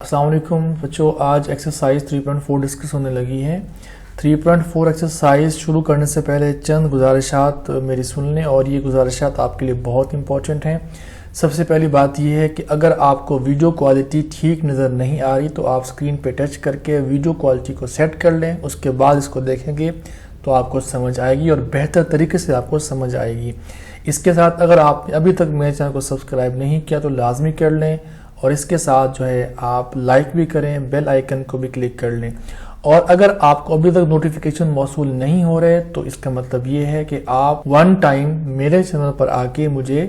अस्सलाम वालेकुम बच्चों, आज एक्सरसाइज 3.4 डिस्कस होने लगी है। 3.4 एक्सरसाइज शुरू करने से पहले चंद गुजारिशात मेरी सुन लें और ये गुजारिशात आपके लिए बहुत इंपॉर्टेंट हैं। सबसे पहली बात यह है कि अगर आपको वीडियो क्वालिटी ठीक नज़र नहीं आ रही तो आप स्क्रीन पे टच करके वीडियो क्वालिटी को सेट कर लें, उसके बाद इसको देखेंगे तो आपको समझ आएगी और बेहतर तरीके से आपको समझ आएगी। इसके साथ अगर आपने अभी तक मेरे चैनल को सब्सक्राइब नहीं किया तो लाजमी कर लें और इसके साथ जो है आप लाइक भी करें, बेल आइकन को भी क्लिक कर लें। और अगर आपको अभी तक नोटिफिकेशन मौसूल नहीं हो रहे तो इसका मतलब ये है कि आप वन टाइम मेरे चैनल पर आके मुझे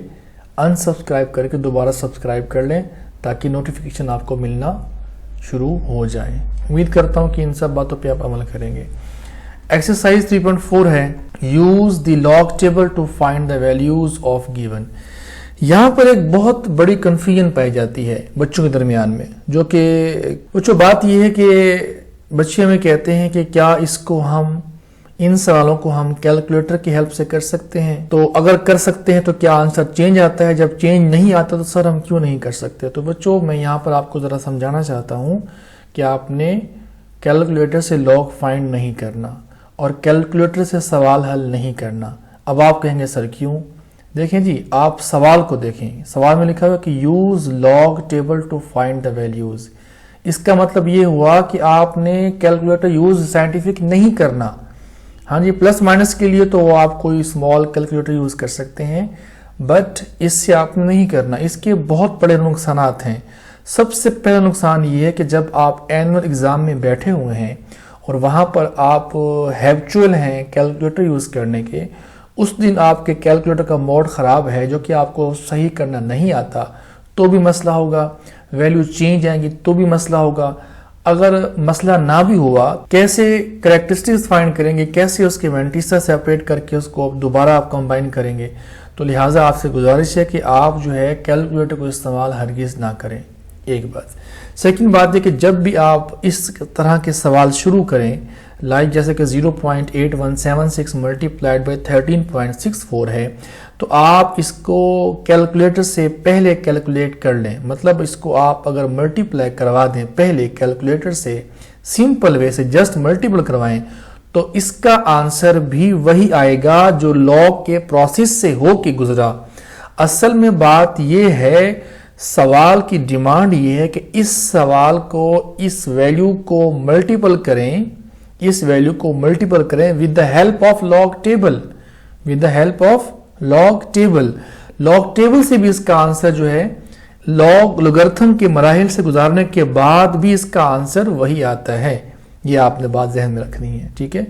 अनसब्सक्राइब करके दोबारा सब्सक्राइब कर लें ताकि नोटिफिकेशन आपको मिलना शुरू हो जाए। उम्मीद करता हूँ कि इन सब बातों पर आप अमल करेंगे। एक्सरसाइज 3.4 है use the log table to find the values of given. यहाँ पर एक बहुत बड़ी कंफ्यूजन पाई जाती है बच्चों के दरमियान में, जो कि बच्चों बात यह है कि बच्चे हमें कहते हैं कि क्या इसको हम इन सवालों को हम कैलकुलेटर की हेल्प से कर सकते हैं, तो अगर कर सकते हैं तो क्या आंसर चेंज आता है, जब चेंज नहीं आता तो सर हम क्यों नहीं कर सकते। तो बच्चों मैं यहाँ पर आपको ज़रा समझाना चाहता हूँ कि आपने कैलकुलेटर से लॉग फाइंड नहीं करना और कैलकुलेटर से सवाल हल नहीं करना। अब आप कहेंगे सर क्यों? देखें जी, आप सवाल को देखें। सवाल में लिखा हुआ कि use log table to find the values. इसका मतलब ये हुआ कि आपने कैलकुलेटर यूज साइंटिफिक नहीं करना। हाँ जी, प्लस माइनस के लिए तो आप कोई स्मॉल कैलकुलेटर यूज कर सकते हैं, बट इससे आपने नहीं करना। इसके बहुत बड़े नुकसानात हैं। सबसे पहला नुकसान ये है कि जब आप एनुअल एग्जाम में बैठे हुए हैं और वहां पर आप हैबिचुअल हैं कैलकुलेटर यूज करने के, उस दिन आपके कैलकुलेटर का मोड ख़राब है जो कि आपको सही करना नहीं आता तो भी मसला होगा, वैल्यू चेंज आएंगी तो भी मसला होगा। अगर मसला ना भी हुआ, कैसे कैरेक्टरिस्टिक्स फाइंड करेंगे, कैसे उसके वेंटिसा सेपरेट करके उसको दोबारा आप कंबाइन करेंगे। तो लिहाजा आपसे गुजारिश है कि आप जो है कैलकुलेटर को इस्तेमाल हरगिज़ ना करें। एक बात। सेकंड बात है कि जब भी आप इस तरह के सवाल शुरू करें, लाइक जैसे कि 0.8176 मल्टीप्लाइड बाई 13.64 है, तो आप इसको कैलकुलेटर से पहले कैलकुलेट कर लें। मतलब इसको आप अगर मल्टीप्लाई करवा दें पहले कैलकुलेटर से, सिंपल वे से जस्ट मल्टीपल करवाएं, तो इसका आंसर भी वही आएगा जो लॉग के प्रोसेस से हो के गुजरा। असल में बात यह है, सवाल की डिमांड ये है कि इस सवाल को, इस वैल्यू को मल्टीपल करें, इस वैल्यू को मल्टीपल करें with the help of log table, with the help of log table. Log table से भी इसका आंसर जो है लॉगरिथम के मराहिल से गुजारने के बाद भी इसका आंसर वही आता है। ये आपने बात जहन में रखनी है, ठीक है।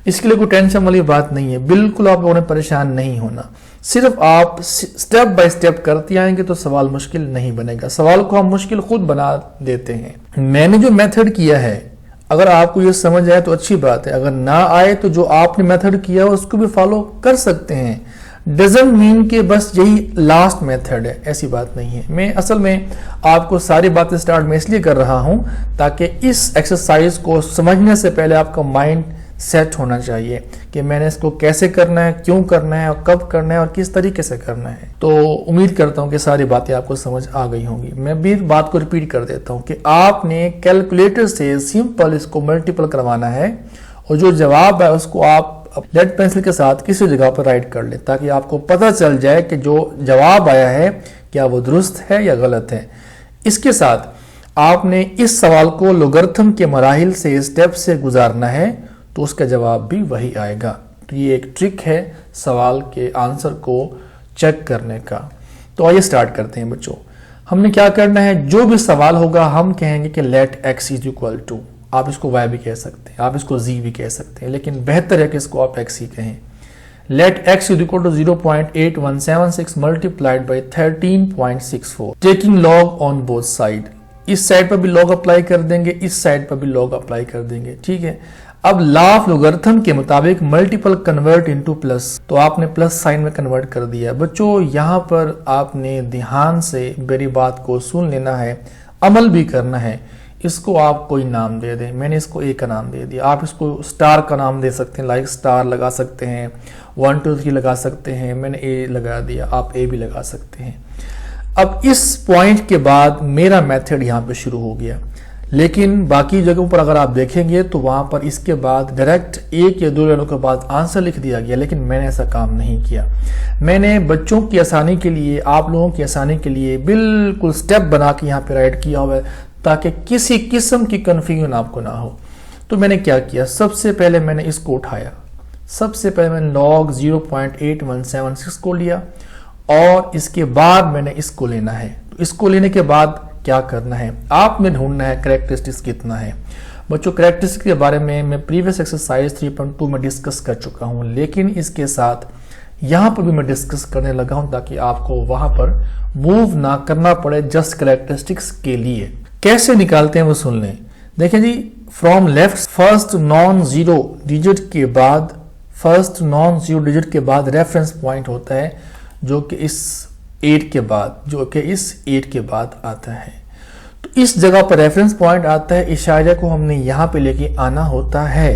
इसके लिए कोई टेंशन वाली बात नहीं है, बिल्कुल आप लोगों ने परेशान नहीं होना। सिर्फ आप स्टेप बाय स्टेप करते आएंगे तो सवाल मुश्किल नहीं बनेगा। सवाल को हम मुश्किल खुद बना देते हैं। मैंने जो मेथड किया है, अगर आपको ये समझ आए तो अच्छी बात है, अगर ना आए तो जो आपने मेथड किया उसको भी फॉलो कर सकते हैं। डजंट मीन के बस यही लास्ट मेथड है, ऐसी बात नहीं है। मैं असल में आपको सारी बातें स्टार्ट में इसलिए कर रहा हूं ताकि इस एक्सरसाइज को समझने से पहले आपका माइंड सेट होना चाहिए कि मैंने इसको कैसे करना है, क्यों करना है और कब करना है और किस तरीके से करना है। तो उम्मीद करता हूं कि सारी बातें आपको समझ आ गई होंगी। मैं भी बात को रिपीट कर देता हूं कि आपने कैलकुलेटर से सिंपल इसको मल्टीपल करवाना है और जो जवाब है उसको आप लेड पेंसिल के साथ किसी जगह पर राइट कर ले ताकि आपको पता चल जाए कि जो जवाब आया है क्या वो दुरुस्त है या गलत है। इसके साथ आपने इस सवाल को लॉगरिथम के मराहिल से स्टेप से गुजारना है तो उसका जवाब भी वही आएगा। तो ये एक ट्रिक है सवाल के आंसर को चेक करने का। तो आइए स्टार्ट करते हैं बच्चों। हमने क्या करना है, जो भी सवाल होगा हम कहेंगे कि let x is equal to, आप इसको y भी कह सकते हैं, आप इसको z भी कह सकते हैं, लेकिन बेहतर है कि इसको आप x ही कहें। Let x is equal to 0.8176 multiplied by 13.64 taking log on both side. इस साइड पर भी लॉग अप्लाई कर देंगे, इस साइड पर भी लॉग अप्लाई कर देंगे, ठीक है। अब लॉ ऑफ लॉगरिथम के मुताबिक मल्टीपल कन्वर्ट इनटू प्लस, तो आपने प्लस साइन में कन्वर्ट कर दिया। बच्चों यहाँ पर आपने ध्यान से मेरी बात को सुन लेना है, अमल भी करना है। इसको आप कोई नाम दे दें, मैंने इसको ए का नाम दे दिया, आप इसको स्टार का नाम दे सकते हैं, लाइक स्टार लगा सकते हैं, 1 2 3 लगा सकते हैं, मैंने ए लगा दिया, आप ए भी लगा सकते हैं। अब इस पॉइंट के बाद मेरा मेथड यहाँ पे शुरू हो गया, लेकिन बाकी जगहों पर अगर आप देखेंगे तो वहां पर इसके बाद डायरेक्ट एक या दो लाइनों के बाद आंसर लिख दिया गया, लेकिन मैंने ऐसा काम नहीं किया। मैंने बच्चों की आसानी के लिए, आप लोगों की आसानी के लिए बिल्कुल स्टेप बना के यहाँ पे राइट किया हुआ है, ताकि किसी किस्म की कन्फ्यूजन आपको ना हो। तो मैंने क्या किया, सबसे पहले मैंने इसको उठाया, सबसे पहले मैंने log 0.8176 को लिया और इसके बाद मैंने इसको लेना है। तो इसको लेने के बाद क्या करना है, आपने ढूंढना है कैरेक्टरिस्टिक्स कितना है। बच्चों कैरेक्टरिस्टिक्स के बारे में मैं प्रीवियस एक्सरसाइज 3.2 में डिस्कस कर चुका हूं, लेकिन इसके साथ यहां पर भी मैं डिस्कस करने लगा हूं ताकि आपको वहां पर मूव ना करना पड़े जस्ट कैरेक्टरिस्टिक्स के लिए। कैसे निकालते हैं वो सुन लें। देखें जी, from left first non zero digit के बाद, फर्स्ट नॉन जीरो डिजिट के बाद रेफरेंस पॉइंट होता है जो कि इस 8 के बाद आता है। तो इस जगह पर रेफरेंस पॉइंट आता है, इशारे को हमने यहां पे लेके आना होता है,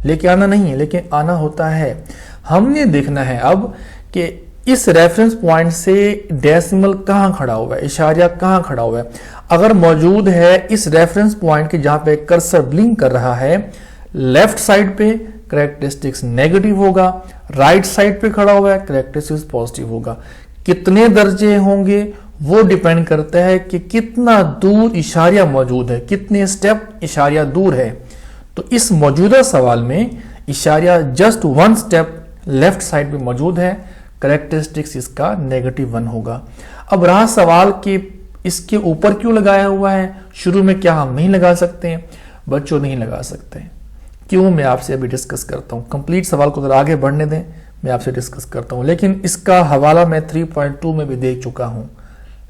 लेके आना नहीं है लेकिन आना होता है। हमने देखना है अब कि इस रेफरेंस पॉइंट से डेसिमल कहां खड़ा हुआ है, इशारा कहां खड़ा हुआ है। अगर मौजूद है इस रेफरेंस पॉइंट के जहां पे कर्सर ब्लिंक कर रहा है, लेफ्ट साइड पे कैरेक्टरिस्टिक्स नेगेटिव होगा, राइट साइड पे खड़ा हुआ है कैरेक्टरिस्टिक्स पॉजिटिव होगा। कितने दर्जे होंगे वो डिपेंड करता है कि कितना दूर इशारिया मौजूद है, कितने स्टेप इशारिया दूर है। तो इस मौजूदा सवाल में इशारिया जस्ट 1 स्टेप लेफ्ट साइड पे मौजूद है, कैरेक्टरिस्टिक्स इसका -1 होगा। अब रहा सवाल कि इसके ऊपर क्यों लगाया हुआ है, शुरू में क्या हम नहीं लगा सकते हैं? बच्चों नहीं लगा सकते। क्यों, मैं आपसे अभी डिस्कस करता हूं। कंप्लीट सवाल को जरा आगे बढ़ने दें, मैं आपसे डिस्कस करता हूं। लेकिन इसका हवाला मैं 3.2 में भी दे चुका हूं,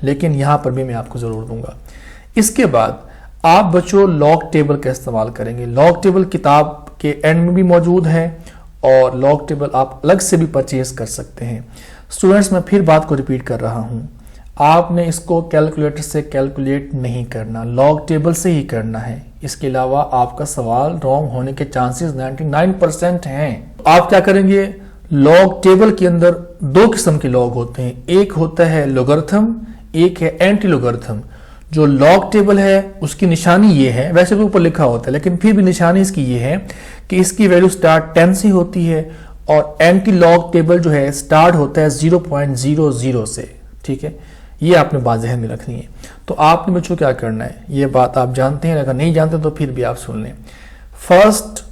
लेकिन यहां पर भी मैं आपको जरूर दूंगा। इसके बाद आप बच्चों लॉग टेबल का इस्तेमाल करेंगे। लॉग टेबल किताब के एंड में भी मौजूद है और लॉग टेबल आप अलग से भी परचेज कर सकते हैं। स्टूडेंट्स, मैं फिर बात को रिपीट कर रहा हूं, आपने इसको कैलकुलेटर से कैलकुलेट नहीं करना, लॉग टेबल से ही करना है। इसके अलावा आपका सवाल रॉन्ग होने के चांसेस 99% हैं। आप क्या करेंगे, लॉग टेबल के अंदर 2 किस्म के लॉग होते हैं, एक होता है लोगरिथम, एक है एंटी लोगरिथम। जो लॉग टेबल है उसकी निशानी ये है, वैसे भी ऊपर लिखा होता है लेकिन फिर भी निशानी इसकी ये है कि इसकी वैल्यू स्टार्ट 10 से होती है और एंटी लॉग टेबल जो है स्टार्ट होता है 0.00 से। ठीक है, ये आपने बात ज़हन में रखनी है। तो आपने बच्चों क्या करना है, ये बात आप जानते हैं, अगर नहीं जानते तो फिर भी आप सुन लें। First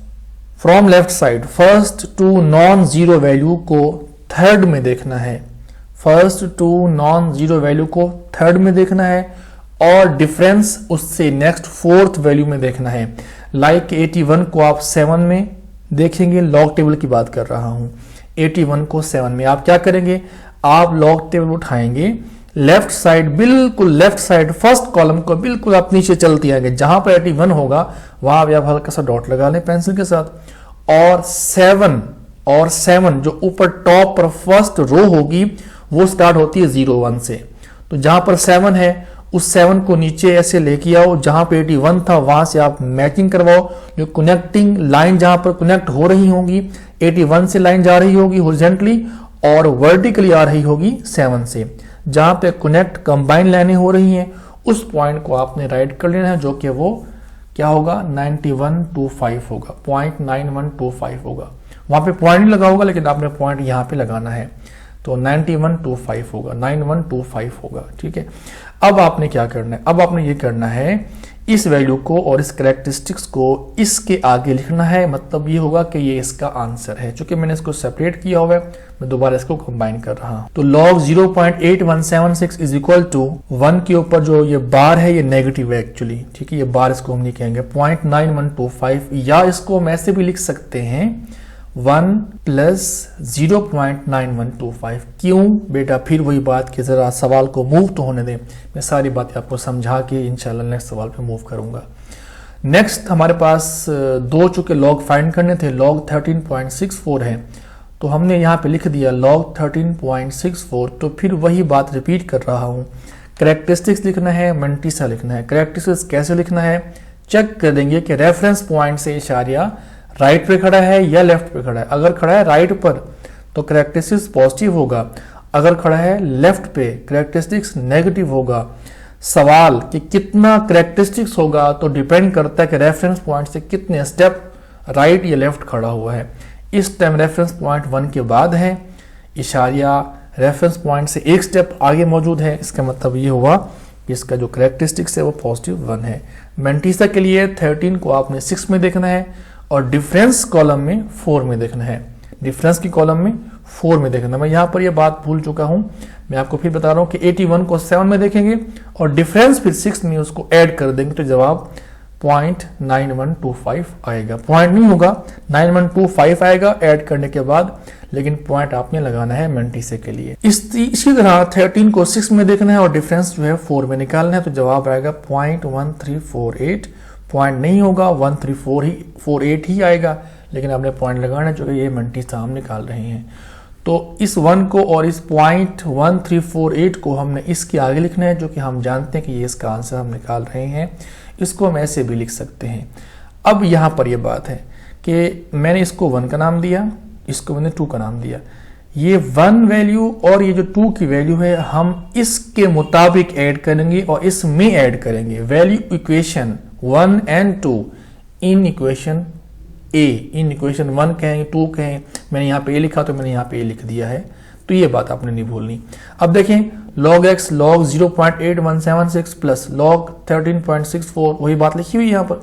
from left side, first two non zero value को थर्ड में देखना है, first two non zero value को थर्ड में देखना है और डिफरेंस उससे नेक्स्ट फोर्थ वैल्यू में देखना है। लाइक 81 को आप 7 में देखेंगे, लॉग टेबल की बात कर रहा हूं। 81 को 7 में आप क्या करेंगे, आप लॉग टेबल उठाएंगे, लेफ्ट साइड, बिल्कुल लेफ्ट साइड फर्स्ट कॉलम को बिल्कुल आप नीचे चलते आएंगे, जहां पर 81 होगा वहां भी आप हल्का सा डॉट लगा लें पेंसिल के साथ, और 7 जो ऊपर टॉप पर फर्स्ट रो होगी वो स्टार्ट होती है 01 से। तो जहां पर 7 है उस 7 को नीचे ऐसे लेके आओ, जहां पे 81 था वहां से आप मैचिंग करवाओ। जो कनेक्टिंग लाइन जहां पर कनेक्ट हो रही होंगी, 81 से लाइन जा रही होगी हॉरिजॉन्टली और वर्टिकली आ रही होगी 7 से। जहां पे कनेक्ट कंबाइन लाइनें हो रही हैं उस पॉइंट को आपने राइट कर लेना है, जो कि वो क्या होगा 9125 होगा, 0.9125 होगा। वहां पे पॉइंट लगा होगा लेकिन आपने पॉइंट यहां पे लगाना है, तो 9125 होगा, 9125 होगा। ठीक है, अब आपने क्या करना है, अब आपने ये करना है इस वैल्यू को और इस कैरेक्टरिस्टिक्स को इसके आगे लिखना है। मतलब ये होगा कि ये इसका आंसर है। चूंकि मैंने इसको सेपरेट किया हुआ है, मैं दोबारा इसको कंबाइन कर रहा हूं। तो log 0.8176 इज इक्वल टू 1 के ऊपर जो ये बार है ये नेगेटिव है एक्चुअली। ठीक है, ये बार इसको हम नहीं कहेंगे, 0.9125, या इसको हम ऐसे भी लिख सकते हैं 1 प्लस 0.9125। क्यों बेटा, फिर वही बात कि जरा सवाल को मूव तो होने दें, मैं सारी बातें आपको समझा के इंशाल्लाह नेक्स्ट सवाल पे मूव करूंगा। नेक्स्ट हमारे पास 2 चूंकि लॉग फाइंड करने थे, लॉग 13.64 है, तो हमने यहाँ पे लिख दिया लॉग 13.64। तो फिर वही बात रिपीट कर रहा हूँ, कैरेक्टरिस्टिक्स लिखना है, मंटीसा लिखना है। कैरेक्टरिस्टिक्स कैसे लिखना है, चेक कर देंगे कि रेफरेंस पॉइंट से इशारिया राइट पे खड़ा है या लेफ्ट पे खड़ा है। अगर खड़ा है राइट पर तो कैरेक्टरिस्टिक्स पॉजिटिव होगा, अगर खड़ा है लेफ्ट पे करेक्टरिस्टिक्स नेगेटिव होगा। सवाल कि कितना करेक्टरिस्टिक्स होगा तो डिपेंड करता है कि रेफरेंस पॉइंट से कितने स्टेप राइट या लेफ्ट खड़ा हुआ है। इस टाइम रेफरेंस पॉइंट 1 के बाद है, इशारिया रेफरेंस पॉइंट से एक स्टेप आगे मौजूद है। इसका मतलब ये हुआ कि इसका जो करेक्टरिस्टिक्स है वो पॉजिटिव 1 है। मेंटिसा के लिए 13 को आपने 6 में देखना है और डिफरेंस कॉलम में 4 में देखना है। डिफरेंस की कॉलम में 4 में देखना है। मैं यहाँ पर यह बात भूल चुका हूँ, मैं आपको फिर बता रहा हूँ कि 81 को 7 में देखेंगे और डिफरेंस फिर 6 में उसको ऐड कर देंगे तो जवाब 0.9125 आएगा। पॉइंट नहीं होगा, 9125 आएगा ऐड करने के बाद, लेकिन पॉइंट आपने लगाना है मेंटिसा के लिए। इसी तरह 13 को 6 में देखना है और डिफरेंस जो है 4 में निकालना है तो जवाब आएगा 0.1348। पॉइंट नहीं होगा, 1348 ही आएगा, लेकिन आपने पॉइंट लगाना है, चूंकि ये मेंटिसा हम निकाल रहे हैं। तो इस 1 को और इस 0.1348 को हमने इसके आगे लिखना है, जो कि हम जानते हैं कि ये इसका आंसर हम निकाल रहे हैं। इसको हम ऐसे भी लिख सकते हैं। अब यहाँ पर यह बात है कि मैंने इसको 1 का नाम दिया, इसको मैंने 2 का नाम दिया। ये 1 वैल्यू और ये जो 2 की वैल्यू है हम इसके मुताबिक ऐड करेंगे और इसमें ऐड करेंगे। Value equation 1 and 2 in equation A, in equation 1 कहें 2 कहें, मैंने यहाँ पे ए लिखा तो मैंने यहाँ पे ए लिख दिया है, तो ये बात आपने नहीं भूलनी। अब देखें log x log 0.8176 plus log 13.64 वही बात लिखी हुई यहाँ पर।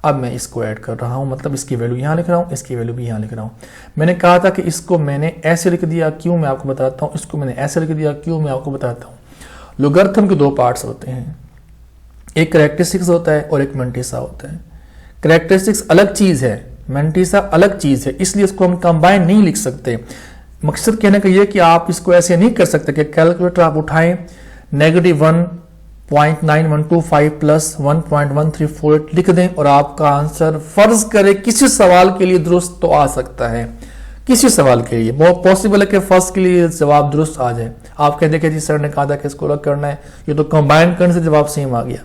अब मैं इसको ऐड कर रहा हूँ, मतलब इसकी वैल्यू यहाँ लिख रहा हूँ, इसकी वैल्यू भी यहाँ लिख रहा हूँ। मैंने कहा था कि इसको मैंने ऐसे लिख दिया, क्यों मैं आपको बताता हूँ। इसको मैंने ऐसे लिख दिया, क्यों मैं आपको बताता हूँ। लोगरिथम के 2 पार्ट्स होते हैं, एक करेक्टरिस्टिक्स होता है और एक मेंटिसा होता है। करेक्टरिस्टिक्स अलग चीज है, मेंटिसा अलग चीज है, इसलिए इसको हम कंबाइन नहीं लिख सकते। मकसद कहने का यह कि आप इसको ऐसे नहीं कर सकते कि कैलकुलेटर आप उठाएं -1.9125 प्लस 1.1348 लिख दें और आपका आंसर फर्ज करें किसी सवाल के लिए दुरुस्त तो आ सकता है। किसी सवाल के लिए बहुत पॉसिबल है कि फर्स्ट के लिए जवाब दुरुस्त आ जाए। आप कहते हैं कि जी सर ने कहा था कि इसको अलग करना है, ये तो कंबाइन करने से जवाब सेम आ गया,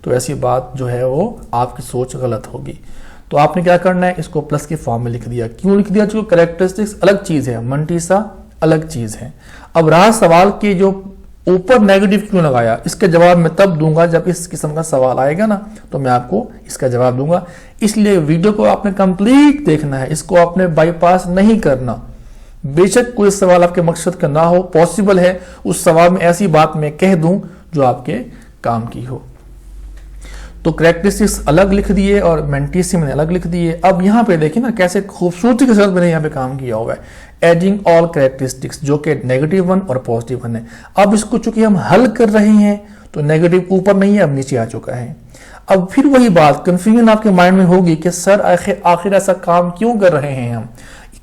तो ऐसी बात जो है वो आपकी सोच गलत होगी। तो आपने क्या करना है, इसको प्लस के फॉर्म में लिख दिया। क्यों लिख दिया? क्योंकि करेक्टरिस्टिक्स अलग चीज है, मेंटिसा अलग चीज है। अब रहा सवाल के जो ऊपर नेगेटिव क्यों लगाया, इसका जवाब मैं तब दूंगा जब इस किस्म का सवाल आएगा ना, तो मैं आपको इसका जवाब दूंगा। इसलिए वीडियो को आपने कंप्लीट देखना है, इसको आपने बाईपास नहीं करना। बेशक कोई सवाल आपके मकसद का ना हो, पॉसिबल है उस सवाल में ऐसी बात मैं कह दूं जो आपके काम की हो। तो करेक्टरिस्टिक्स अलग लिख दिए और मेंटिसा मैंने अलग लिख दिए। अब यहाँ पे देखिए ना कैसे खूबसूरती के साथ मैंने यहाँ पे काम किया हुआ है, एडिंग ऑल करेक्टरिस्टिक्स, जो कि -1 और +1 है। अब इसको चूंकि हम हल कर रहे हैं तो नेगेटिव ऊपर नहीं है, अब नीचे आ चुका है। अब फिर वही बात कंफ्यूजन आपके माइंड में होगी कि सर आखिर ऐसा काम क्यों कर रहे हैं हम,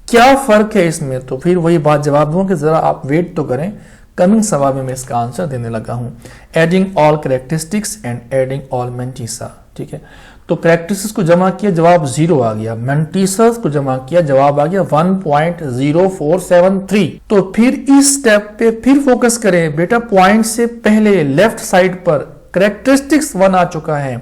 क्या फर्क है इसमें। तो फिर वही बात जवाब दूंगा कि जरा आप वेट तो करें, कमिंग सवाल में मैं इसका आंसर देने लगा हूं। Adding all characteristics and adding all mantissa, ठीक है। तो करेक्टरिस्टिक्स को जमा किया, जवाब 0 आ गया। मेंटिसा को जमा किया, जवाब आ गया 1.0473। तो फिर इस स्टेप पे फिर फोकस करें बेटा। पॉइंट से पहले लेफ्ट साइड पर करेक्टरिस्टिक्स 1 आ चुका है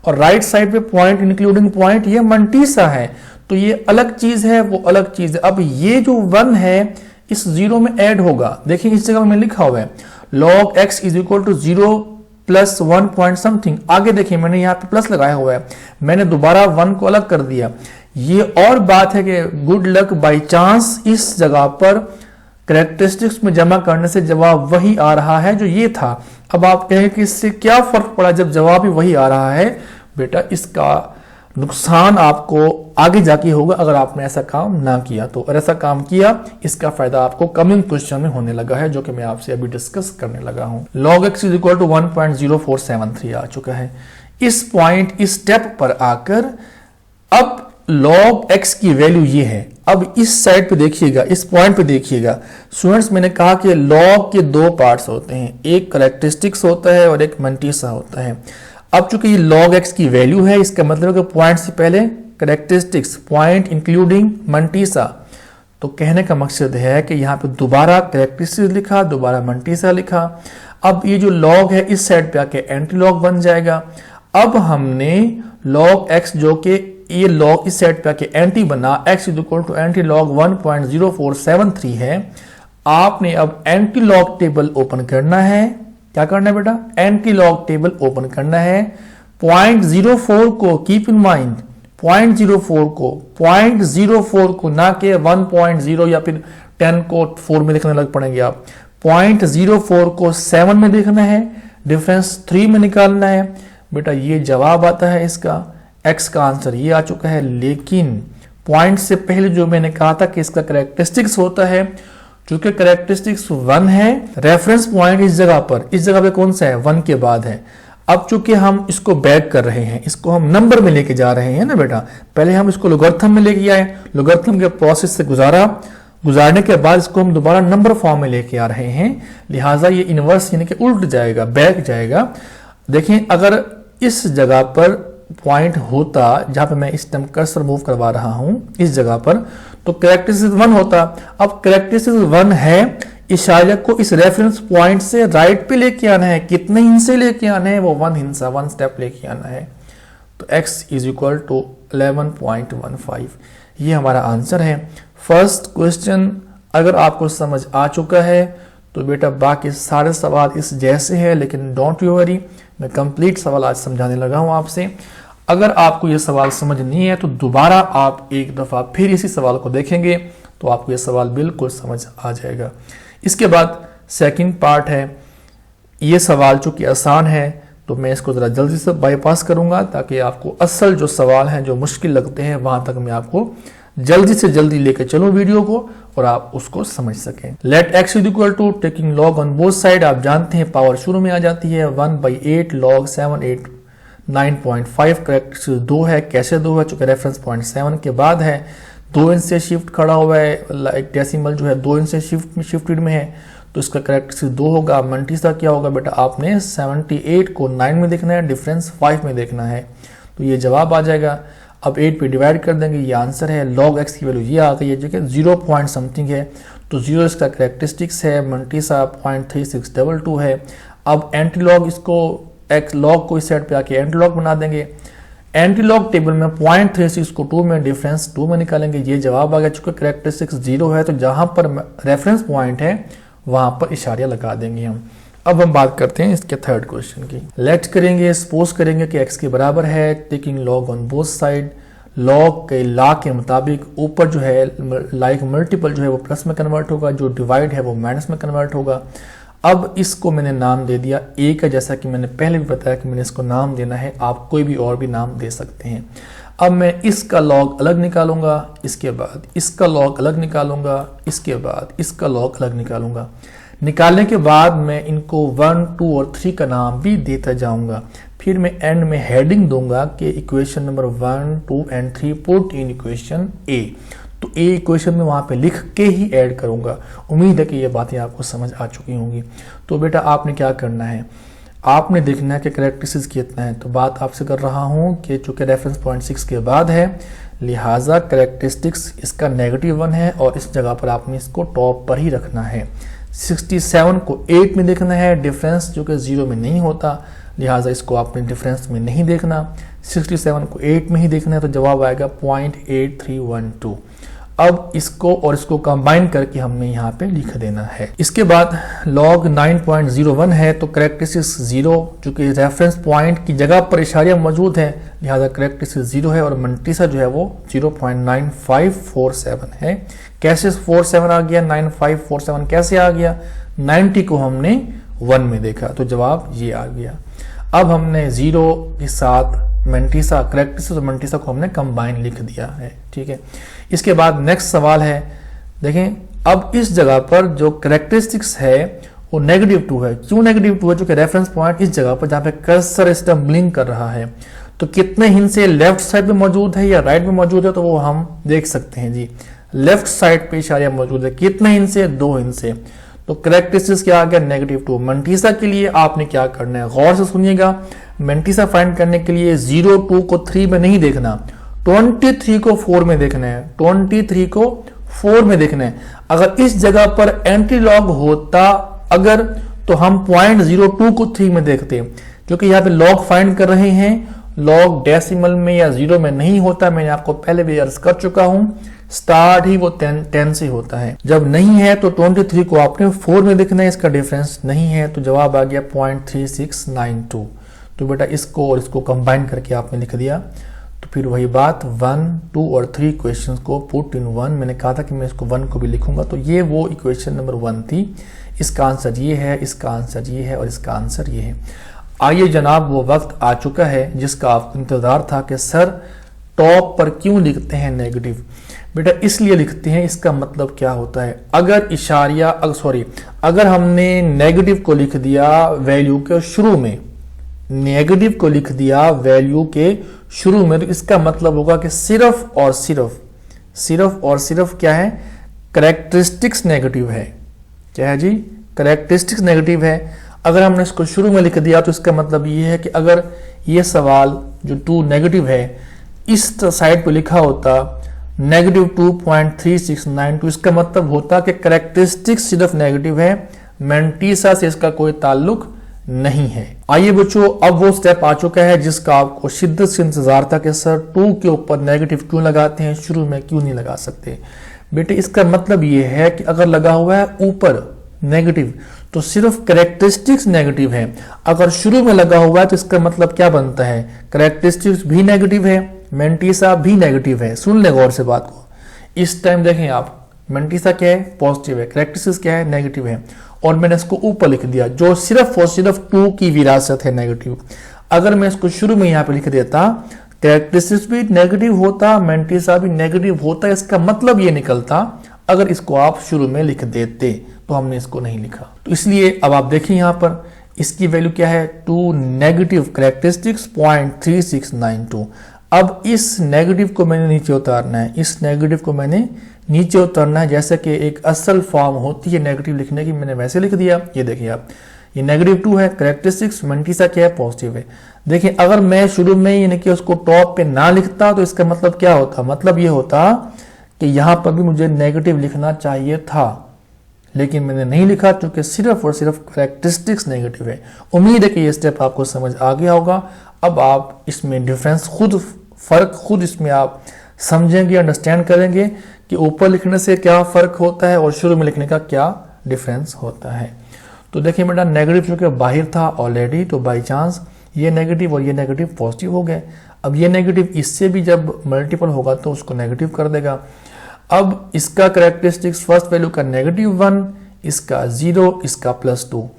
और राइट साइड पे पॉइंट इंक्लूडिंग पॉइंट ये मेंटिसा है, तो ये अलग चीज है, वो अलग चीज है। अब ये जो 1 है इस 0 में ऐड होगा। देखिए इस जगह में लिखा हुआ है log x is equal to 0 plus 1 point something. आगे देखिए मैंने यहाँ पे प्लस लगाया हुआ है, मैंने दोबारा 1 को अलग कर दिया। ये और बात है कि गुड लक बाय चांस इस जगह पर करेक्टरिस्टिक्स में जमा करने से जवाब वही आ रहा है जो ये था। अब आप कहें कि इससे क्या फर्क पड़ा जब जवाब ही वही आ रहा है। बेटा इसका नुकसान आपको आगे जाके होगा अगर आपने ऐसा काम ना किया तो। और ऐसा काम किया, इसका फायदा आपको कमिंग क्वेश्चन में होने लगा है, जो कि मैं आपसे अभी डिस्कस करने लगा हूं। log x is equal to 1.0473 आ चुका है। इस पॉइंट इस स्टेप पर आकर अब log x की वैल्यू ये है। अब इस साइड पे देखिएगा, इस पॉइंट पे देखिएगा स्टूडेंट्स, मैंने कहा कि log के 2 पार्ट्स होते हैं, एक करेक्टरिस्टिक्स होता है और एक मेंटिसा होता है। अब चूंकि ये log x की वैल्यू है, इसका मतलब है कि पॉइंट से पहले करेक्टरिस्टिक्स, पॉइंट इंक्लूडिंग मेंटिसा। तो कहने का मकसद है कि यहाँ पे दोबारा करेक्टरिस्टिक्स लिखा, दोबारा मेंटिसा लिखा। अब ये जो log है इस साइड पे आके एंटी लॉग बन जाएगा। अब हमने log x जो कि ये log इस साइड पे आके एंटी बना, x is equal to anti log 1.0473 है। आपने अब एंटी लॉग टेबल ओपन करना है। क्या करना है बेटा? एंटी लॉग टेबल ओपन करना है। 0.04 को कीप इन माइंड, 0.04 को ना के 1.0 या फिर 10 को 4 में लिखने लग पड़ेंगे आप। 0.04 को 7 में देखना है, डिफरेंस 3 में निकालना है। बेटा ये जवाब आता है इसका, x का आंसर ये आ चुका है। लेकिन पॉइंट से पहले जो मैंने कहा था कि इसका कैरेक्टरिस्टिक्स होता है, चूंकि कैरेक्टरिस्टिक्स 1 है, रेफरेंस पॉइंट इस जगह पे कौन सा है? 1 के बाद है। अब चूंकि हम इसको बैक कर रहे हैं, इसको हम नंबर में लेके जा रहे हैं ना बेटा, पहले हम इसको लोगरिथम में लेके आए, लोगरिथम के प्रोसेस से गुजारने के बाद इसको हम दोबारा नंबर फॉर्म में लेके आ रहे हैं, लिहाजा ये इनवर्स यानी कि उल्ट जाएगा, बैक जाएगा। देखें अगर इस जगह पर पॉइंट होता जहां पे मैं इस टाइम कर्सर मूव करवा रहा हूं इस जगह पर, तो कैरेक्टरिस्टिक्स 1 होता। अब कैरेक्टरिस्टिक्स 1 है, इशारे को इस रेफरेंस पॉइंट से राइट पे लेके आना है। कितने हिस्से लेके आना है? वो 1 हिस्सा, 1 स्टेप लेके आना है। तो x इज इक्वल टू 11.15, ये हमारा आंसर है। फर्स्ट क्वेश्चन अगर आपको समझ आ चुका है तो बेटा बाकी सारे सवाल इस जैसे हैं, लेकिन डोंट यू वरी, मैं कंप्लीट सवाल आज समझाने लगा हूं आपसे। अगर आपको ये सवाल समझ नहीं है तो दोबारा आप एक दफा फिर इसी सवाल को देखेंगे तो आपको ये सवाल बिल्कुल समझ आ जाएगा। इसके बाद सेकंड पार्ट है, ये सवाल चूंकि आसान है तो मैं इसको जरा जल्दी से बाईपास करूंगा ताकि आपको असल जो सवाल हैं जो मुश्किल लगते हैं वहां तक मैं आपको जल्दी से जल्दी लेकर चलूं वीडियो को और आप उसको समझ सकें। Let x equal to taking log on both side, आप जानते हैं पावर शुरू में आ जाती है 1/8 log 789.5, करेक्ट 2 है। कैसे 2 है? चूंकि रेफरेंस पॉइंट 7 के बाद है, 2 इंच से शिफ्ट खड़ा हुआ है, एक डेसिमल जो है 2 इंच से शिफ्टेड में है, तो इसका करेक्ट 2 होगा। मल्टीसा क्या होगा बेटा? आपने 78 को 9 में देखना है, डिफरेंस 5 में देखना है, तो ये जवाब आ जाएगा। अब 8 पे डिवाइड कर देंगे, ये आंसर है। log x की वैल्यू ये आ गई है जो कि 0 पॉइंट समथिंग है, तो 0 इसका करेक्टरिस्टिक्स है। मल्टीसा 0.3622 है। अब एंटी लॉग इसको x log को इस साइड पे आके एंटी लॉग बना देंगे। एंटी लॉग टेबल में 0.36 को 2 में, डिफरेंस 2 में निकालेंगे, ये जवाब आ गया। चूंकि करेक्टरिस्टिक्स 0 है तो जहां पर रेफरेंस पॉइंट है वहां पर इशारिया लगा देंगे हम। अब हम बात करते हैं इसके थर्ड क्वेश्चन की। लेट करेंगे, सपोज करेंगे कि x के बराबर है, taking log on both side, log के लॉ के मुताबिक ऊपर जो है लाइक मल्टीपल जो है वो प्लस में कन्वर्ट होगा, जो डिवाइड है वो माइनस में कन्वर्ट होगा। अब इसको मैंने नाम दे दिया a का, जैसा कि मैंने पहले भी बताया कि मैंने इसको नाम देना है, आप कोई भी और भी नाम दे सकते हैं। अब मैं इसका लॉग अलग निकालूंगा, इसके बाद इसका लॉग अलग निकालूंगा, इसके बाद इसका लॉग अलग निकालूंगा। निकालने के बाद मैं इनको 1, 2 और 3 का नाम भी देता जाऊंगा। फिर मैं एंड में हेडिंग दूंगा कि equation number 1, 2 and 3 put in equation A. तो ए इक्वेशन में वहां पे लिख के ही ऐड करूंगा। उम्मीद है कि ये बातें आपको समझ आ चुकी होंगी। तो बेटा आपने क्या करना है, आपने देखना है कि करेक्टरिस्टिक्स कितना है। तो बात आपसे कर रहा हूं कि चूंकि रेफरेंस पॉइंट 6 के बाद है, लिहाजा करेक्टरिस्टिक्स इसका -1 है और इस जगह पर आपने इसको टॉप पर ही रखना है। 67 को 8 में देखना है, डिफरेंस जो कि 0 में नहीं होता, लिहाजा इसको आपने डिफरेंस में नहीं देखना। 67 को 8 में ही देखना है, तो जवाब आएगा 0.8312। अब इसको और इसको कंबाइन करके हमने यहाँ पे लिख देना है। इसके बाद log 9.01 है, तो करेक्टरिस्टिक्स 0, चूंकि रेफरेंस पॉइंट की जगह पर इशारिया मौजूद है, लिहाजा करेक्टरिस्टिक्स 0 है और मल्टीसा जो है वो 0.9547 है। कैसे 47 आ गया, 9547 कैसे आ गया? 90 को हमने 1 में देखा, तो जवाब ये आ गया। अब हमने 0 के साथ मल्टीसा, करेक्टरिस्टिक्स और मल्टीसा को हमने कंबाइन लिख दिया है, ठीक है। इसके बाद नेक्स्ट सवाल है, देखें अब इस जगह पर जो करेक्टरिस्टिक्स है वो -2 है। क्यों -2 है? क्योंकि रेफरेंस पॉइंट इस जगह पर जहां पे कर्सर इस टाइम ब्लिंक कर रहा है, तो कितने हिस्से लेफ्ट साइड में मौजूद है या राइट में मौजूद है, तो वो हम देख सकते हैं जी। लेफ्ट साइड पे इशारा मौजूद है, कितने हिस्से? 2 हिस्से। तो करेक्टरिस्टिक्स क्या आ गया? -2। मल्टीसा के लिए आपने क्या करना है, गौर से सुनिएगा। मल्टीसा फाइंड करने के लिए 0, 2 को 3 में नहीं देखना, 23 को 4 में देखना है, 23 को 4 में देखना है। अगर इस जगह पर एंटी लॉग होता अगर, तो हम 0.02 को 3 में देखते, क्योंकि यहाँ पे लॉग फाइंड कर रहे हैं, लॉग डेसिमल में या जीरो में नहीं होता, मैंने आपको पहले भी अर्ज कर चुका हूं। स्टार्ट ही वो 10 से होता है। जब नहीं है तो 23 को आपने 4 में लिखना है, इसका डिफरेंस नहीं है, तो जवाब आ गया 0.3692। तो बेटा इसको और इसको कंबाइन करके आपने लिख दिया। तो फिर वही बात 1, 2 और 3 क्वेश्चंस को पुट इन 1, मैंने कहा था कि मैं इसको 1 को भी लिखूंगा, तो ये वो इक्वेशन नंबर 1 थी। इसका आंसर ये है, इसका आंसर ये है और इसका आंसर ये है। आइए जनाब, वो वक्त आ चुका है जिसका आपको इंतजार था कि सर टॉप पर क्यों लिखते हैं नेगेटिव। बेटा इसलिए लिखते हैं, इसका मतलब क्या होता है, अगर हमने नेगेटिव को लिख दिया वैल्यू के शुरू में, नेगेटिव को लिख दिया वैल्यू के शुरू में, तो इसका मतलब होगा कि सिर्फ और सिर्फ क्या है, करैक्टरिस्टिक्स नेगेटिव है। क्या है जी, करैक्टरिस्टिक्स नेगेटिव है। अगर हमने इसको शुरू में लिख दिया तो इसका मतलब ये है कि अगर ये सवाल जो 2 नेगेटिव है इस साइड पे लिखा होता -2.3692, इसका मतलब होता कि करैक्टरिस्टिक्स सिर्फ नेगेटिव है, मैंटीसा से इसका कोई ताल्लुक नहीं है। आइए बच्चों, अब वो स्टेप आ चुका है जिसका आपको शिद्दत से इंतजार था कि सर 2 के ऊपर नेगेटिव क्यों लगाते हैं, शुरू में क्यों नहीं लगा सकते। बेटे इसका मतलब ये है कि अगर लगा हुआ है ऊपर नेगेटिव तो सिर्फ करैक्टरिस्टिक्स नेगेटिव है, अगर शुरू में लगा हुआ है तो इसका मतलब क्या बनता है, करैक्टरिस्टिक्स भी नेगेटिव है, मैंटीसा भी नेगेटिव है। सुन ले गौर से बात को। इस टाइम देखें आप, मैंटीसा क्या है, पॉजिटिव है, करैक्टरिस्टिक्स क्या है, नेगेटिव है, और मैंने इसको ऊपर लिख दिया जो सिर्फ और सिर्फ 2 की विरासत है, नेगेटिव। अगर मैं इसको शुरू में यहाँ पे लिख देता, करैक्टरिस्टिक्स भी नेगेटिव होता, मैंटीसा भी नेगेटिव होता, इसका मतलब ये निकलता अगर इसको आप शुरू में लिख देते, तो हमने इसको नहीं लिखा। तो इसलिए अब आप देखिए यहाँ पर इसकी वैल्यू क्या है, 2 नेगेटिव करैक्टरिस्टिक्स 0.3692। अब इस नेगेटिव को मैंने नीचे उतारना है, इस नेगेटिव को मैंने नीचे उतारना है, जैसे कि एक असल फॉर्म होती है नेगेटिव लिखने की, मैंने वैसे लिख दिया। ये देखिए आप, ये -2 है, करैक्टरिस्टिक्स मैंटीसा क्या है, पॉजिटिव है। देखिए अगर मैं शुरू में यानी कि उसको टॉप पे ना लिखता तो इसका मतलब क्या होता, मतलब ये होता कि यहां पर भी मुझे नेगेटिव लिखना चाहिए था, लेकिन मैंने नहीं लिखा क्योंकि सिर्फ और सिर्फ करैक्टरिस्टिक्स नेगेटिव है। उम्मीद है कि ये स्टेप आपको समझ आ गया होगा। अब आप इसमें डिफरेंस फर्क खुद इसमें आप समझेंगे, अंडरस्टैंड करेंगे कि ऊपर लिखने से क्या फर्क होता है और शुरू में लिखने का क्या डिफरेंस होता है। तो देखिए बेटा, नेगेटिव चूंकि बाहर था ऑलरेडी, तो बाई चांस ये नेगेटिव और ये नेगेटिव पॉजिटिव हो गए। अब ये नेगेटिव इससे भी जब मल्टीपल होगा तो उसको नेगेटिव कर देगा। अब इसका करैक्टरिस्टिक्स फर्स्ट वैल्यू का -1, इसका 0, इसका +2,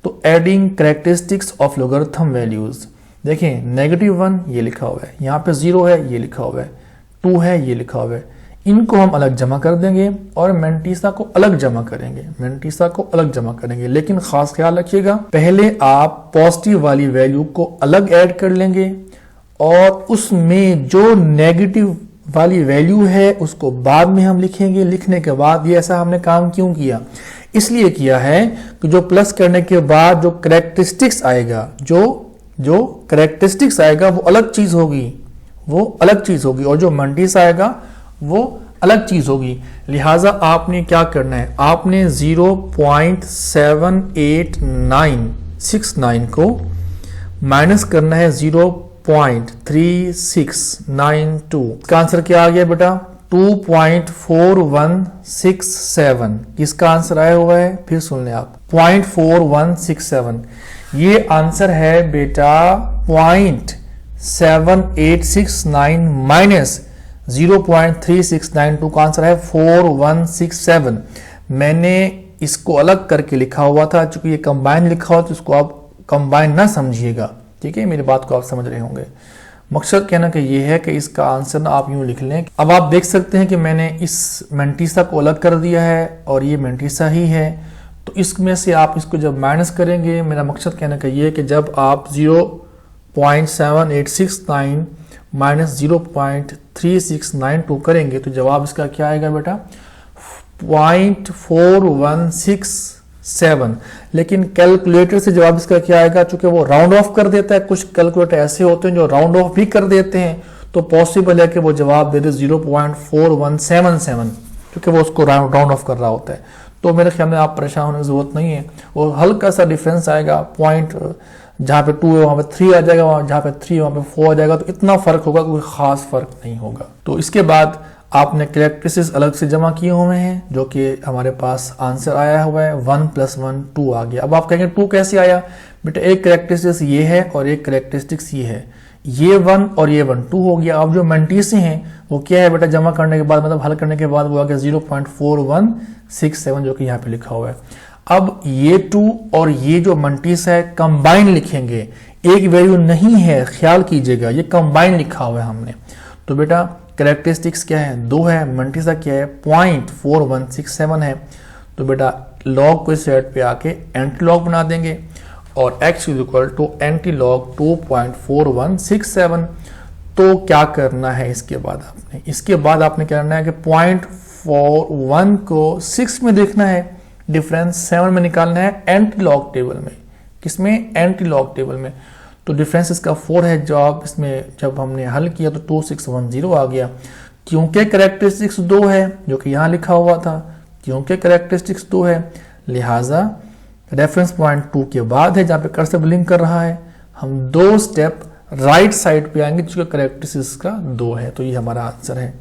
तो adding characteristics of logarithm values. देखिए -1 ये लिखा हुआ है, यहाँ पे 0 है ये लिखा हुआ है, 2 है ये लिखा हुआ है, इनको हम अलग जमा कर देंगे और मैंटीसा को अलग जमा करेंगे, मैंटीसा को अलग जमा करेंगे। लेकिन खास ख्याल रखिएगा, पहले आप पॉजिटिव वाली वैल्यू को अलग ऐड कर लेंगे और उसमें जो नेगेटिव वाली वैल्यू है उसको बाद में हम लिखेंगे। लिखने के बाद ये ऐसा हमने काम क्यों किया, इसलिए किया है कि जो प्लस करने के बाद जो करैक्टरिस्टिक्स आएगा, जो करैक्टरिस्टिक्स आएगा वो अलग चीज होगी, वो अलग चीज होगी, और जो मैंटीसा आएगा वो अलग चीज होगी। लिहाजा आपने क्या करना है, आपने 0.78969 को माइनस करना है 0.3692। इसका आंसर क्या आ गया बेटा, 2.4167। किसका आंसर आया हुआ है, फिर सुन लें आप, 0.4167। ये आंसर है बेटा 0.7869 माइनस 0.3692 का आंसर है 4167। मैंने इसको अलग करके लिखा हुआ था, चूंकि ये कंबाइन लिखा हुआ तो इसको आप कंबाइन ना समझिएगा, ठीक है, मेरी बात को आप समझ रहे होंगे। मकसद कहना कि ये है कि इसका आंसर ना आप यूं लिख लें। अब आप देख सकते हैं कि मैंने इस मैंटीसा को अलग कर दिया है और ये मैंटीसा ही है, तो इसमें से आप इसको जब माइनस करेंगे, मेरा मकसद कहने का ये है कि जब आप 0.7869 माइनस 0.3692 करेंगे तो जवाब इसका क्या आएगा बेटा, 0.4167। लेकिन कैलकुलेटर से जवाब इसका क्या आएगा, चूंकि वो राउंड ऑफ कर देता है, कुछ कैलकुलेटर ऐसे होते हैं जो राउंड ऑफ भी कर देते हैं, तो पॉसिबल है कि वो जवाब दे दे 0.4177, क्योंकि वो उसको राउंड ऑफ कर रहा होता है। तो मेरे ख्याल में आप परेशान होने की जरूरत नहीं है, और हल्का सा डिफरेंस आएगा, जहाँ पे 2 है वहाँ पे 3 आ जाएगा, वहाँ जहाँ पे 3 है वहाँ पे 4 आ जाएगा। तो इतना फर्क होगा, कोई खास फर्क नहीं होगा। तो इसके बाद आपने कैरेक्टरिस्टिक्स अलग से जमा किए हुए हैं, जो कि हमारे पास आंसर आया हुआ है 1 + 1 2 आ गया। अब आप कहेंगे 2 कैसे आया? बेटा एक कैरेक्टरिस्टिक्स ये है और एक कैरेक्टरिस्टिक्स ये है, ये 1 और ये 1 2 हो गया। अब जो मंटीसे हैं वो क्या है बेटा, जमा करने के बाद मतलब हल करने के बाद वो आ गया 0.4167 जो कि यहाँ पे लिखा हुआ है। अब ये 2 और ये जो मंटीस है कंबाइन लिखेंगे, एक वैल्यू नहीं है, ख्याल कीजिएगा, ये कंबाइन लिखा हुआ है हमने। तो बेटा कैरेक्टरिस्टिक्स क्या है? 2 है, मंटीसा क्या है? 0.4167 है। तो बेटा लॉग को इस साइड पे आके एंटी लॉग बना देंगे और x = एंटी लॉग 2.4167। तो क्या करना है इसके बाद आपने? इसके बाद आपने क्या करना है कि 0.41 को 6 में देखना है, डिफरेंस 7 में निकालना है एंटी लॉग टेबल में। किसमें? एंटी लॉग टेबल में। तो डिफरेंस इसका 4 है। जवाब इसमें जब हमने हल किया तो 2610 आ गया। क्योंकि कैरेक्टरिस्टिक्स 2 है, जो कि यहाँ लिखा हुआ था, क्योंकि कैरेक्टरिस्टिक्स 2 है लिहाजा रेफरेंस पॉइंट 2 के बाद है, जहाँ पे कर्सर ब्लिंक कर रहा है, हम 2 स्टेप राइट साइड पे आएंगे, जिसका कैरेक्टरिस्टिक्स का 2 है। तो ये हमारा आंसर है।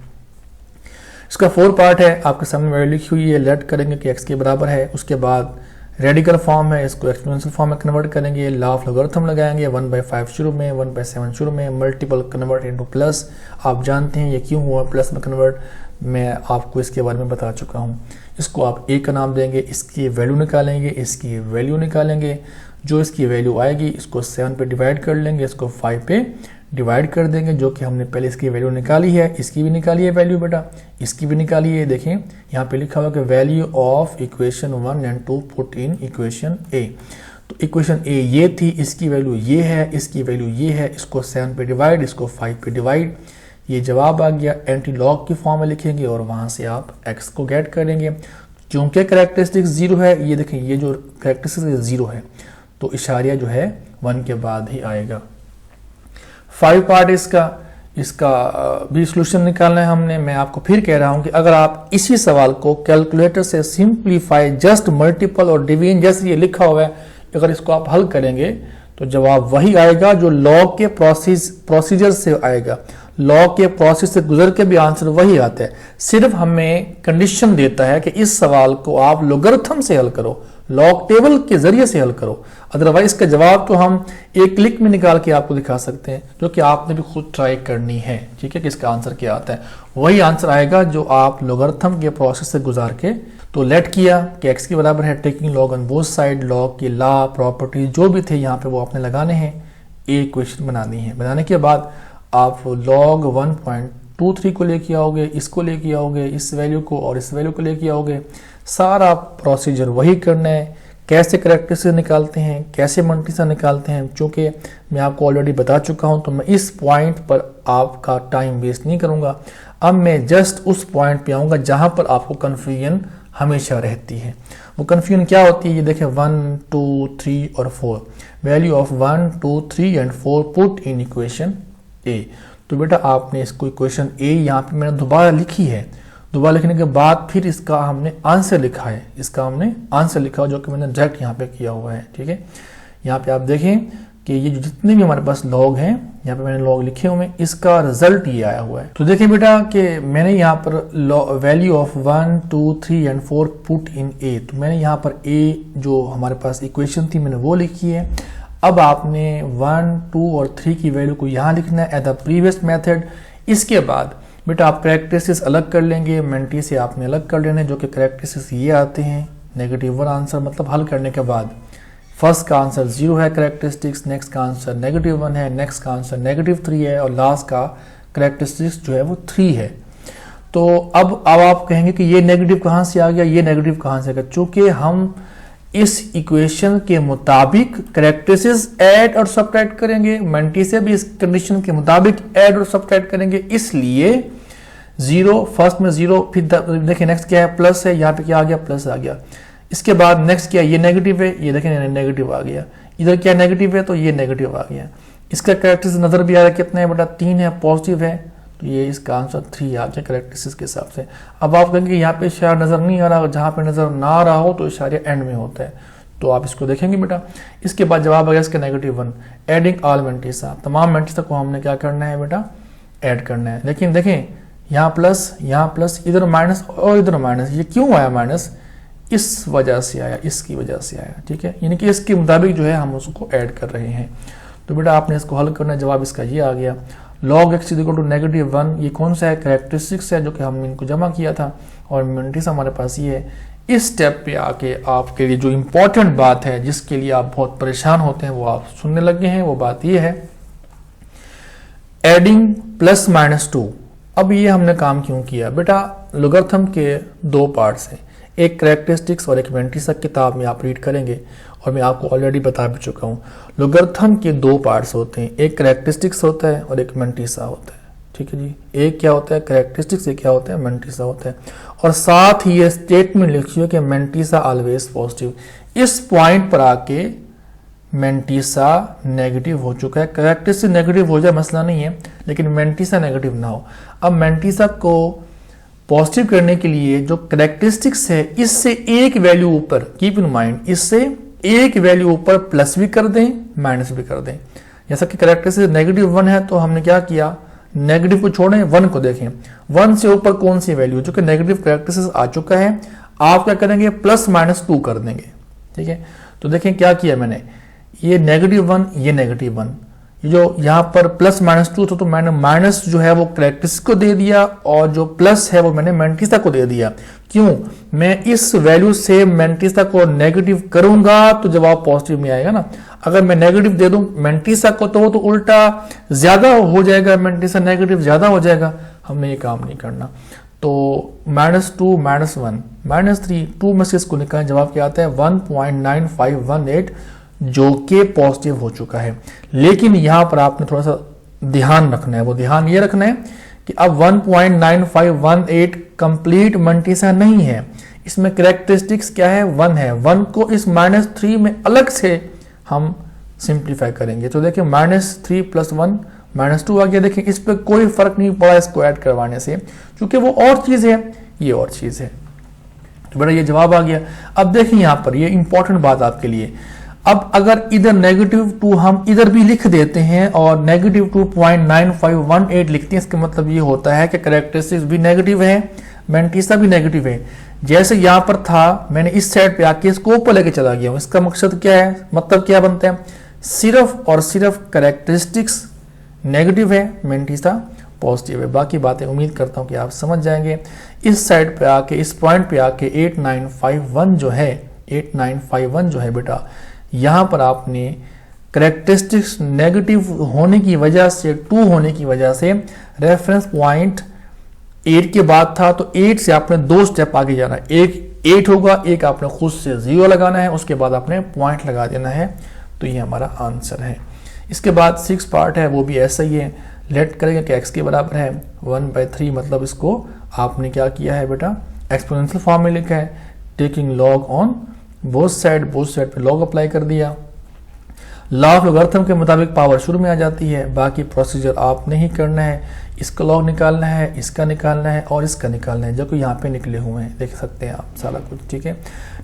इसका 4 पार्ट है, आपके सामने वैल्यू लिखी हुई है, लेट करेंगे कि x के बराबर है। उसके बाद रेडिकल फॉर्म है, इसको एक्सपोनेंशियल फॉर्म में कन्वर्ट करेंगे, लॉ ऑफ लॉगरिथम लगाएंगे, 1/5 शुरू में, 1/7 शुरू में, मल्टीपल कन्वर्ट इनटू प्लस। आप जानते हैं ये क्यों हुआ प्लस में कन्वर्ट, मैं आपको इसके बारे में बता चुका हूँ। इसको आप a का नाम देंगे, इसकी वैल्यू निकालेंगे, इसकी वैल्यू निकालेंगे, जो इसकी वैल्यू आएगी इसको 7 पे डिवाइड कर लेंगे, इसको 5 पे डिवाइड कर देंगे, जो कि हमने पहले इसकी वैल्यू निकाली है। इसकी भी निकाली है वैल्यू बेटा, इसकी भी निकाली है। देखें यहाँ पे लिखा हुआ कि value of equation 1 and 2 put in equation A. तो इक्वेशन ए ये थी, इसकी वैल्यू ये है, इसकी वैल्यू ये है, इसको 7 पे डिवाइड, इसको 5 पे डिवाइड, ये जवाब आ गया। एंटी लॉग की फॉर्म में लिखेंगे और वहां से आप x को गेट करेंगे। क्योंकि कैरेक्टरिस्टिक्स 0 है, ये देखें ये जो कैरेक्टरिस्टिक्स 0 है, तो इशारिया जो है 1 के बाद ही आएगा। 5 पार्ट इसका भी सोल्यूशन निकालना है हमने। मैं आपको फिर कह रहा हूं कि अगर आप इसी सवाल को कैलकुलेटर से सिंप्लीफाई, जस्ट मल्टीपल और डिवीजन जैसे ये लिखा हुआ है, अगर इसको आप हल करेंगे तो जवाब वही आएगा जो लॉग के प्रोसीजर से आएगा। लॉग के प्रोसेस से गुजर के भी आंसर वही आता है, सिर्फ हमें कंडीशन देता है कि इस सवाल को आप लॉगरिथम से हल करो, लॉग टेबल के जरिए से हल करो। अदरवाइज इसका जवाब तो हम एक क्लिक में निकाल के आपको दिखा सकते हैं, जो कि आपने भी खुद ट्राई करनी है। ठीक है कि इसका आंसर क्या आता है, वही आंसर आएगा जो आप लॉगरिथम के प्रोसेस से गुजार के। तो लेट किया कि x के बराबर है, taking log on both side, log की लॉ प्रॉपर्टी जो भी थे यहाँ पे वो आपने लगाने हैं, एक इक्वेशन बनानी है। बनाने के बाद आप log 1.23 को लेके आओगे, इसको लेके आओगे, इस वैल्यू को और इस वैल्यू को लेके आओगे। सारा प्रोसीजर वही करना है। कैसे कैरेक्टरिस्टिक्स निकालते हैं, कैसे मल्टीप्लिकेशन निकालते हैं, चूंकि मैं आपको ऑलरेडी बता चुका हूं, तो मैं इस पॉइंट पर आपका टाइम वेस्ट नहीं करूंगा। अब मैं जस्ट उस पॉइंट पे आऊंगा जहां पर आपको कन्फ्यूजन हमेशा रहती है। वो कन्फ्यूजन क्या होती है, ये देखें 1, 2, 3 और 4, value of 1, 2, 3 and 4 put in equation A. तो बेटा आपने इसको इक्वेशन ए यहाँ पे मैंने दोबारा लिखी है, दोबारा लिखने के बाद फिर इसका हमने आंसर लिखा है, इसका हमने आंसर लिखा जो कि मैंने डायरेक्ट यहाँ पे किया हुआ है। ठीक है, यहाँ पे आप देखें कि ये जितने भी हमारे पास लॉग हैं, यहाँ पे मैंने लॉग लिखे हुए हैं, इसका रिजल्ट ये आया हुआ है। तो देखिए बेटा कि मैंने यहाँ पर value of 1, 2, 3 and 4 put in A, तो मैंने यहाँ पर ए जो हमारे पास इक्वेशन थी मैंने वो लिखी है। अब आपने 1, 2 और 3 की वैल्यू को यहाँ लिखना है एज द प्रीवियस मेथड। इसके बाद बेटा आप कैरेक्टरिस्टिक्स अलग कर लेंगे, मेंटी से आपने अलग कर लेने, जो कि कैरेक्टरिस्टिक्स ये आते हैं -1 आंसर, मतलब हल करने के बाद फर्स्ट का आंसर 0 है कैरेक्टरिस्टिक्स, नेक्स्ट का आंसर -1 है, नेक्स्ट का आंसर -3 है और लास्ट का कैरेक्टरिस्टिक्स जो है वो 3 है। तो अब आप कहेंगे कि ये नेगेटिव कहाँ से आ गया, ये नेगेटिव कहाँ से आ गया, चूंकि हम इस इक्वेशन के मुताबिक कैरेक्टरिस्टिक्स ऐड और सब्ट्रैक्ट करेंगे, मेंटी से भी इस कंडीशन के मुताबिक ऐड और सब्ट्रैक्ट करेंगे, इसलिए 0 फर्स्ट में 0, फिर देखिए नेक्स्ट क्या है प्लस है, यहाँ पे क्या आ गया प्लस आ गया। इसके बाद नेक्स्ट क्या, ये नेगेटिव है, ये देखें नेगेटिव आ गया, इधर क्या नेगेटिव है तो ये नेगेटिव आ गया। इसका कैरेक्टरिस्टिक्स नजर भी आ रहा है कितना है बेटा 3 है, पॉजिटिव है, तो ये इसका आंसर 3 आ गया कैरेक्टरिस्टिक्स के हिसाब से। अब आप कहेंगे यहाँ पे इशारा नजर नहीं आ रहा, जहाँ पे नजर ना आ रहा हो तो इशारा एंड में होता है, तो आप इसको देखेंगे बेटा। इसके बाद जवाब आ गया इसका -1। एडिंग ऑल मेंटिसा, तमाम मेंटिसा को हमने क्या करना है बेटा, ऐड करना है। लेकिन देखें यहाँ प्लस, इधर माइनस और इधर माइनस। ये क्यों आया माइनस? इस वजह से आया, इसकी वजह से आया, ठीक है। यानी कि इसके मुताबिक जो है हम उसको ऐड कर रहे हैं। तो बेटा आपने इसको हल करना है, जवाब इसका ये आ गया। log x इक्वल टू -1, ये कौन सा है, कैरेक्टरिस्टिक्स है जो कि हमने इनको जमा किया था, और मेंटिस हमारे पास ये है। इस स्टेप पे आके आपके लिए जो इंपॉर्टेंट बात है, जिसके लिए आप बहुत परेशान होते हैं, वो आप सुनने लगे हैं। वो बात ये है एडिंग +-2। अब ये हमने काम क्यों किया बेटा? लोगरिथम के दो पार्ट्स हैं, एक कैरेक्टरिस्टिक्स और एक मेंटिसा। किताब में आप रीड करेंगे और मैं आपको ऑलरेडी बता भी चुका हूँ। लोगरिथम के दो पार्ट्स होते हैं, एक कैरेक्टरिस्टिक्स होता है और एक मेंटिसा होता है, ठीक है जी। एक क्या होता है कैरेक्टरिस्टिक्स, एक क्या होता है मेंटिसा होता है। और साथ ही ये स्टेटमेंट लिखिए कि मेंटिसा ऑलवेज पॉजिटिव। इस पॉइंट पर आके मेंटिसा नेगेटिव हो चुका है। कैरेक्टरिस्टिक नेगेटिव हो जाए मसला नहीं है, लेकिन मेंटिसा नेगेटिव ना हो। अब मेंटिसा को पॉजिटिव करने के लिए जो कैरेक्टरिस्टिक्स है, इससे एक वैल्यू ऊपर, कीप इन माइंड, इससे एक वैल्यू ऊपर प्लस भी कर दें, माइनस भी कर दें। जैसा कि कैरेक्टरिस्टिक -1 है, तो हमने क्या किया, नेगेटिव को छोड़ें, 1 को देखें। 1 से ऊपर कौन सी वैल्यू, जो कि नेगेटिव कैरेक्टरिस्टिक आ चुका है, आप क्या करेंगे, +-2 कर देंगे, ठीक है। तो देखें क्या किया मैंने, ये -1, ये -1, ये जो यहाँ पर +-2 था, तो मैंने माइनस जो है वो कैरेक्टरिस्टिक को दे दिया, और जो प्लस है वो मैंने मेंटिसा को दे दिया। क्यों? मैं इस वैल्यू से मेंटिसा को नेगेटिव करूंगा तो जवाब पॉजिटिव में आएगा ना। अगर मैं नेगेटिव दे दूं मेंटिसा को, तो वो तो उल्टा ज्यादा हो जाएगा, मेंटिसा नेगेटिव ज्यादा हो जाएगा। हमने ये काम नहीं करना। तो -2, -1, -3, 2 में से इसको निकालें, जवाब क्या आता है 1.9518, जो कि पॉजिटिव हो चुका है। लेकिन यहां पर आपने थोड़ा सा ध्यान रखना है। वो ध्यान ये रखना है कि अब 1.9518 कंप्लीट मेंटिसा नहीं है, इसमें कैरेक्टरिस्टिक्स क्या है, 1 है। 1 को इस -3 में अलग से हम सिंप्लीफाई करेंगे। तो देखिए -3 + 1 -2 आ गया। देखिए इस पर कोई फर्क नहीं पड़ा इसको ऐड करवाने से, क्योंकि वो और चीज है, ये और चीज है। तो बेटा ये जवाब आ गया। अब देखिए यहां पर ये इंपॉर्टेंट बात आपके लिए, अब अगर इधर -2 हम इधर भी लिख देते हैं और -2.9518 लिखते हैं, इसका मतलब ये होता है कि कैरेक्टरिस्टिक्स भी नेगेटिव है, मेंटिसा भी नेगेटिव है। जैसे यहां पर था, मैंने इस साइड पे आके इसको ऊपर लेके चला गया हूं। इसका मकसद क्या है, मतलब क्या बनता है, सिर्फ और सिर्फ कैरेक्टरिस्टिक्स नेगेटिव है, मेंटिसा पॉजिटिव है। बाकी बातें उम्मीद करता हूं कि आप समझ जाएंगे। इस साइड पे आके, इस पॉइंट पे आके 8951 जो है बेटा, यहां पर आपने कैरेक्टरिस्टिक्स नेगेटिव होने की वजह से, 2 होने की वजह से, रेफरेंस पॉइंट 8 के बाद था, तो 8 से आपने 2 स्टेप आगे जाना है। एक 8 होगा, एक आपने खुद से 0 लगाना है, उसके बाद आपने पॉइंट लगा देना है। तो ये हमारा आंसर है। इसके बाद 6 पार्ट है, वो भी ऐसा ही है। लेट करेंगे कि x के बराबर है 1/3, मतलब इसको आपने क्या किया है बेटा, एक्सपोनेंशियल फॉर्म में लिखा है, taking log on both side पे लॉग अप्लाई कर दिया। लॉ ऑफ लोगरिथम के मुताबिक पावर शुरू में आ जाती है, बाकी प्रोसीजर आपने ही करना है। इसका लॉग निकालना है, इसका निकालना है और इसका निकालना है, जो कि यहाँ पे निकले हुए हैं, देख सकते हैं आप सारा कुछ, ठीक है।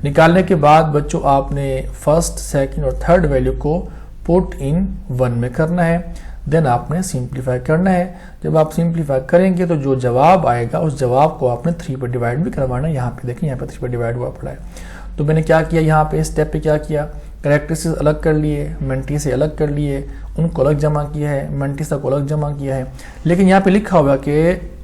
निकालने के बाद बच्चों आपने फर्स्ट, सेकंड और थर्ड वैल्यू को पुट इन 1 में करना है, देन आपने सिंप्लीफाई करना है। जब आप सिंप्लीफाई करेंगे तो जो जवाब आएगा, उस जवाब को आपने 3 पर डिवाइड भी करवाना है। यहाँ पे देखिए, यहाँ पे 3 पर डिवाइड हुआ पड़ा है। तो मैंने क्या किया, यहाँ पे स्टेप पे क्या किया, कैरेक्टरिस्टिक्स अलग कर लिए, मेंटिसा से अलग कर लिए, उनको अलग जमा किया है, मेंटिसा को अलग जमा किया है। लेकिन यहाँ पे लिखा हुआ कि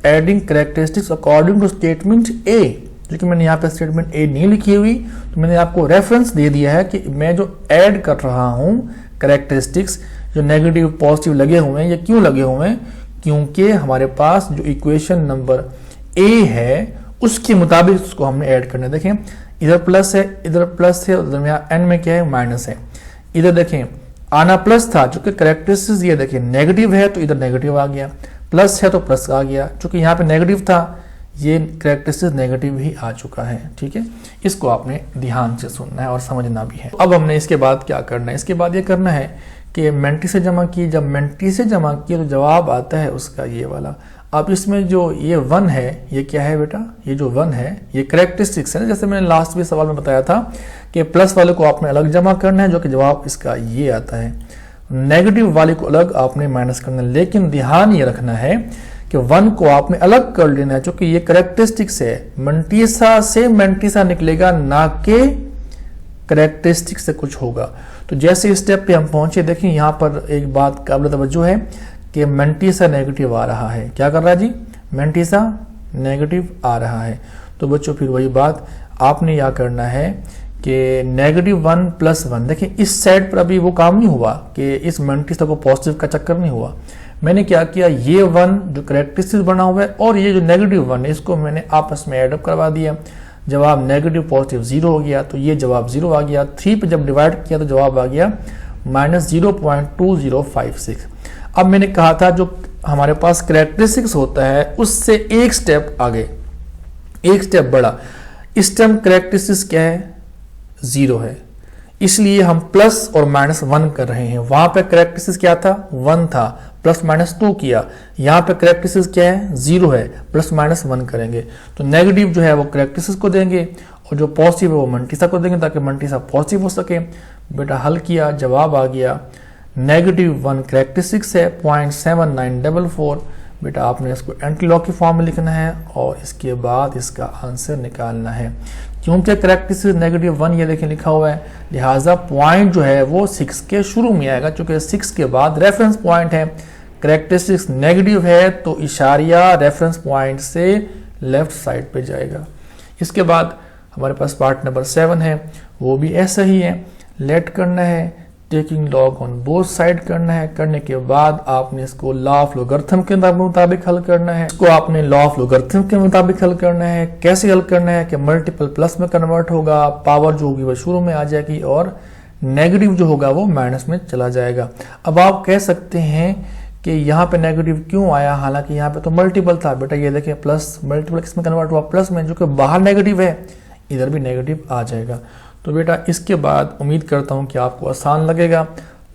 adding characteristics according to statement A, जो कि मैंने यहाँ पे स्टेटमेंट ए नहीं लिखी हुई, तो मैंने आपको रेफरेंस दे दिया है कि मैं जो ऐड कर रहा हूँ कैरेक्टरिस्टिक्स, जो नेगेटिव पॉजिटिव लगे हुए हैं, ये क्यों लगे हुए हैं, क्योंकि हमारे पास जो इक्वेशन नंबर ए है उसके मुताबिक उसको हमने ऐड करना है। देखें इधर प्लस है, इधर प्लस है, उधर एन में क्या है, माइनस है। इधर देखें आना प्लस था, चूंकि कैरेक्टरिस्टिक्स ये देखें नेगेटिव है, तो इधर नेगेटिव आ गया, प्लस है तो प्लस आ गया, चूंकि यहाँ पे नेगेटिव था, ये कैरेक्टरिस्टिक्स नेगेटिव ही आ चुका है, ठीक है। इसको आपने ध्यान से सुनना है और समझना भी है। अब हमने इसके बाद क्या करना है, इसके बाद ये करना है कि मेंटिसा जमा की, जब मेंटिसा जमा किए तो जवाब आता है उसका ये वाला। अब इसमें जो ये 1 है ये क्या है बेटा, ये जो 1 है ये करेक्टरिस्टिक्स है ना, जैसे मैंने लास्ट भी सवाल में बताया था कि प्लस वाले को आपने अलग जमा करना है जो कि जवाब इसका ये आता है, नेगेटिव वाले को अलग आपने माइनस करना है। लेकिन ध्यान ये रखना है कि 1 को आपने अलग कर लेना है क्योंकि ये करेक्टरिस्टिक्स है, मंटीसा से मैंटीसा निकलेगा ना कि करेक्टरिस्टिक से कुछ होगा। तो जैसे इस स्टेप पे हम पहुंचे, देखिए यहाँ पर एक बात काबिल तवज्जो है कि मैंटीसा नेगेटिव आ रहा है। क्या कर रहा है जी, मैंटीसा नेगेटिव आ रहा है। तो बच्चों फिर वही बात आपने क्या करना है कि -1 + 1, देखिए इस साइड पर अभी वो काम नहीं हुआ कि इस मैंटीसा को पॉजिटिव का चक्कर नहीं हुआ। मैंने क्या किया, ये 1 जो करेक्टरिस्टिक बना हुआ है और ये जो -1 है इसको मैंने आपस में एडअप करवा दिया। जवाब नेगेटिव पॉजिटिव 0 हो गया, तो ये जवाब 0 आ गया। 3 पे जब डिवाइड किया तो जवाब आ गया -0.2056। अब मैंने कहा था जो हमारे पास करेक्टरिस्टिक्स होता है उससे एक स्टेप आगे, एक स्टेप बड़ा। इस टाइम करेक्टरिस्टिक्स क्या है, 0 है, इसलिए हम प्लस और -1 कर रहे हैं। वहां पे करेक्टरिस्टिक्स क्या था, 1 था, +-2 किया। यहाँ पे करेक्टरिस्टिक्स क्या है, 0 है, +-1 करेंगे। तो नेगेटिव जो है वो करेक्टरिस्टिक्स को देंगे और जो पॉजिटिव है वो मंटीसा को देंगे ताकि मंटीसा पॉजिटिव हो सके। बेटा हल किया, जवाब आ गया -1 करेक्टरिस्टिक्स है 0.7944। बेटा आपने इसको एंटी लॉग की फॉर्म में लिखना है और इसके बाद इसका आंसर निकालना है। क्योंकि करेक्टरिस्टिक्स -1 ये देखिए लिखा हुआ है, लिहाजा पॉइंट जो है वो 6 के शुरू में आएगा, क्योंकि 6 के बाद रेफरेंस पॉइंट है। करेक्टरिस्टिक्स नेगेटिव है तो इशारिया रेफरेंस पॉइंट से लेफ्ट साइड पे जाएगा। इसके बाद हमारे पास पार्ट नंबर 7 है, वो भी ऐसा ही है, लेट करना है, taking log on both side करना है। करने के बाद आपने इसको लॉ ऑफ लोगरिथम के मुताबिक हल करना है। इसको आपने लॉ ऑफ लोगरिथम के मुताबिक हल करना है। कैसे हल करना है कि मल्टीपल प्लस में कन्वर्ट होगा, पावर जो होगी वो शुरू में आ जाएगी और नेगेटिव जो होगा वो माइनस में चला जाएगा। अब आप कह सकते हैं कि यहाँ पे नेगेटिव क्यों आया, हालांकि यहाँ पे तो मल्टीपल था। बेटा ये देखिए प्लस मल्टीपल किस में कन्वर्ट हुआ, प्लस में, जो कि बाहर नेगेटिव है इधर भी नेगेटिव आ जाएगा। तो बेटा इसके बाद उम्मीद करता हूँ कि आपको आसान लगेगा।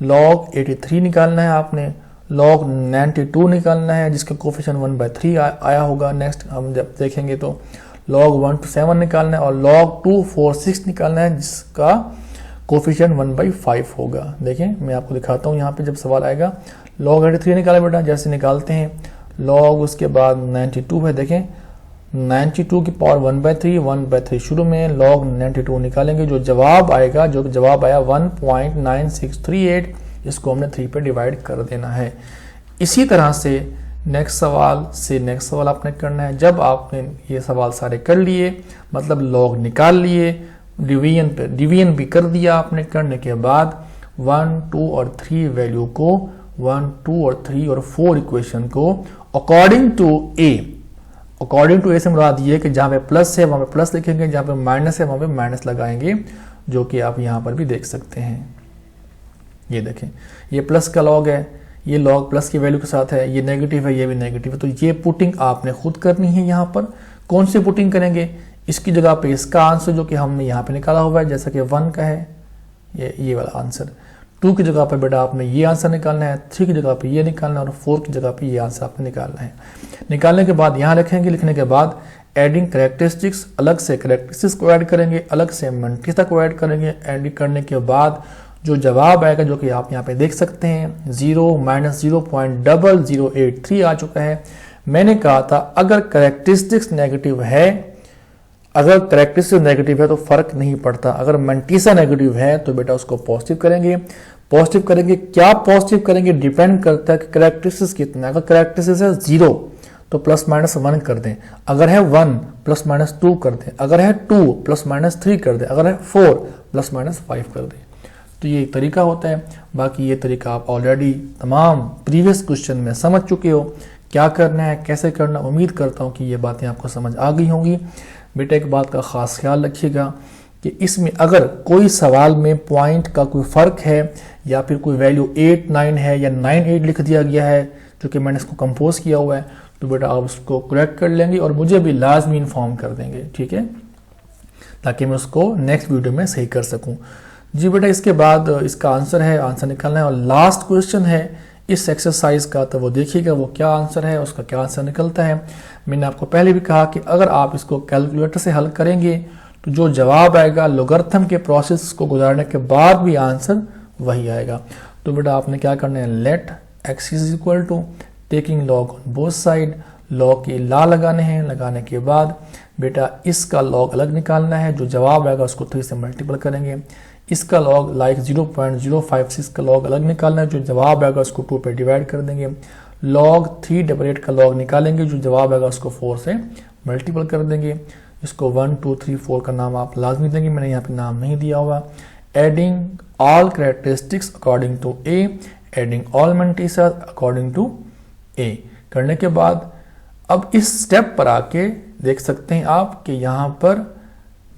लॉग 83 निकालना है आपने, लॉग 92 निकालना है जिसका कोफिशिएंट 1/3 आया होगा। नेक्स्ट हम जब देखेंगे तो लॉग 1 to 7 निकालना है और लॉग 246 निकालना है जिसका कोफिशिएंट 1/5 होगा। देखें मैं आपको दिखाता हूँ यहाँ पे जब सवाल आएगा। लॉग 83 निकाला बेटा, जैसे निकालते हैं लॉग, उसके बाद 92 है, देखें 92 की पावर 1/3 शुरू में, लॉग 92 निकालेंगे, जो जवाब आएगा, जो जवाब आया 1.9638, इसको हमने 3 पे डिवाइड कर देना है। इसी तरह से नेक्स्ट सवाल आपने करना है। जब आपने ये सवाल सारे कर लिए, मतलब लॉग निकाल लिए, डिवीजन भी कर दिया आपने, करने के बाद 1, 2 और 3 वैल्यू को 1, 2 और 3 और 4 इक्वेशन को अकॉर्डिंग टू ए से मुराद ये कि जहां पे प्लस है वहां पे प्लस लिखेंगे, जहां पे माइनस है वहां पे माइनस लगाएंगे, जो कि आप यहां पर भी देख सकते हैं। ये देखें ये प्लस का लॉग है, ये लॉग प्लस की वैल्यू के साथ है, ये नेगेटिव है, ये भी नेगेटिव है। तो ये पुटिंग आपने खुद करनी है। यहाँ पर कौन सी पुटिंग करेंगे, इसकी जगह पे इसका आंसर जो कि हमने यहाँ पे निकाला हुआ है, जैसा कि 1 का है ये वाला आंसर, 2 की जगह पर बेटा आपने ये आंसर निकालना है, 3 की जगह पे ये निकालना है और 4 की जगह पे ये आंसर आपने निकालना है। निकालने के बाद यहाँ लिखेंगे, लिखने के बाद एडिंग करेक्टरिस्टिक्स, अलग से करेक्टरिस्टिक्स को ऐड करेंगे, अलग से मंटीसा को ऐड करेंगे। ऐड करने के बाद जो जवाब आएगा, जो कि आप यहाँ पे देख सकते हैं 0-0.0083 आ चुका है। मैंने कहा था अगर करेक्टरिस्टिक्स नेगेटिव है, तो फर्क नहीं पड़ता। अगर मंटीसा नेगेटिव है तो बेटा उसको पॉजिटिव करेंगे। क्या पॉजिटिव करेंगे डिपेंड करता है कि करेक्टरिस्टिक्स कितना। अगर करेक्टरिस्टिक्स है 0 तो +-1 कर दें, अगर है 1 +-2 कर दें, अगर है 2 +-3 कर दें, अगर है 4 +-5 कर दें। तो ये एक तरीका होता है। बाकी ये तरीका आप ऑलरेडी तमाम प्रीवियस क्वेश्चन में समझ चुके हो, क्या करना है, कैसे करना। उम्मीद करता हूँ कि ये बातें आपको समझ आ गई होंगी। बेटा एक बात का खास ख्याल रखिएगा कि इसमें अगर कोई सवाल में पॉइंट का कोई फ़र्क है या फिर कोई वैल्यू 8, 9 है या 9, 8 लिख दिया गया है, जो कि मैंने इसको कंपोज किया हुआ है, तो बेटा आप उसको करेक्ट कर लेंगे और मुझे भी लाजमी इन्फॉर्म कर देंगे, ठीक है, ताकि मैं उसको नेक्स्ट वीडियो में सही कर सकूं। जी बेटा इसके बाद इसका आंसर निकालना है और लास्ट क्वेश्चन है, इस एक्सरसाइज का, तो वो देखिएगा वो क्या आंसर है, उसका क्या आंसर निकलता है। मैंने आपको पहले भी कहा कि अगर आप इसको कैलकुलेटर से हल करेंगे तो जो जवाब आएगा लोगरिथम के प्रोसेस को गुजारने के बाद भी आंसर वही आएगा। तो बेटा आपने क्या करना है, let x is equal to taking log on both side, log के ला लगाने हैं, लगाने के बाद बेटा इसका लॉग अलग निकालना है, जो जवाब आएगा उसको 3 से मल्टीपल करेंगे। इसका लॉग लाइक 0.056 का लॉग अलग निकालना है, जो जवाब आएगा उसको 2 पे डिवाइड कर देंगे। लॉग 388 का लॉग निकालेंगे, जो जवाब आएगा उसको 4 से मल्टीपल कर देंगे। इसको 1 2 3 4 का नाम आप लाजमी देंगे, मैंने यहाँ पे नाम नहीं दिया हुआ। Adding all characteristics according to A, adding all mantissa according to A करने के बाद अब इस स्टेप पर आके देख सकते हैं आप कि यहाँ पर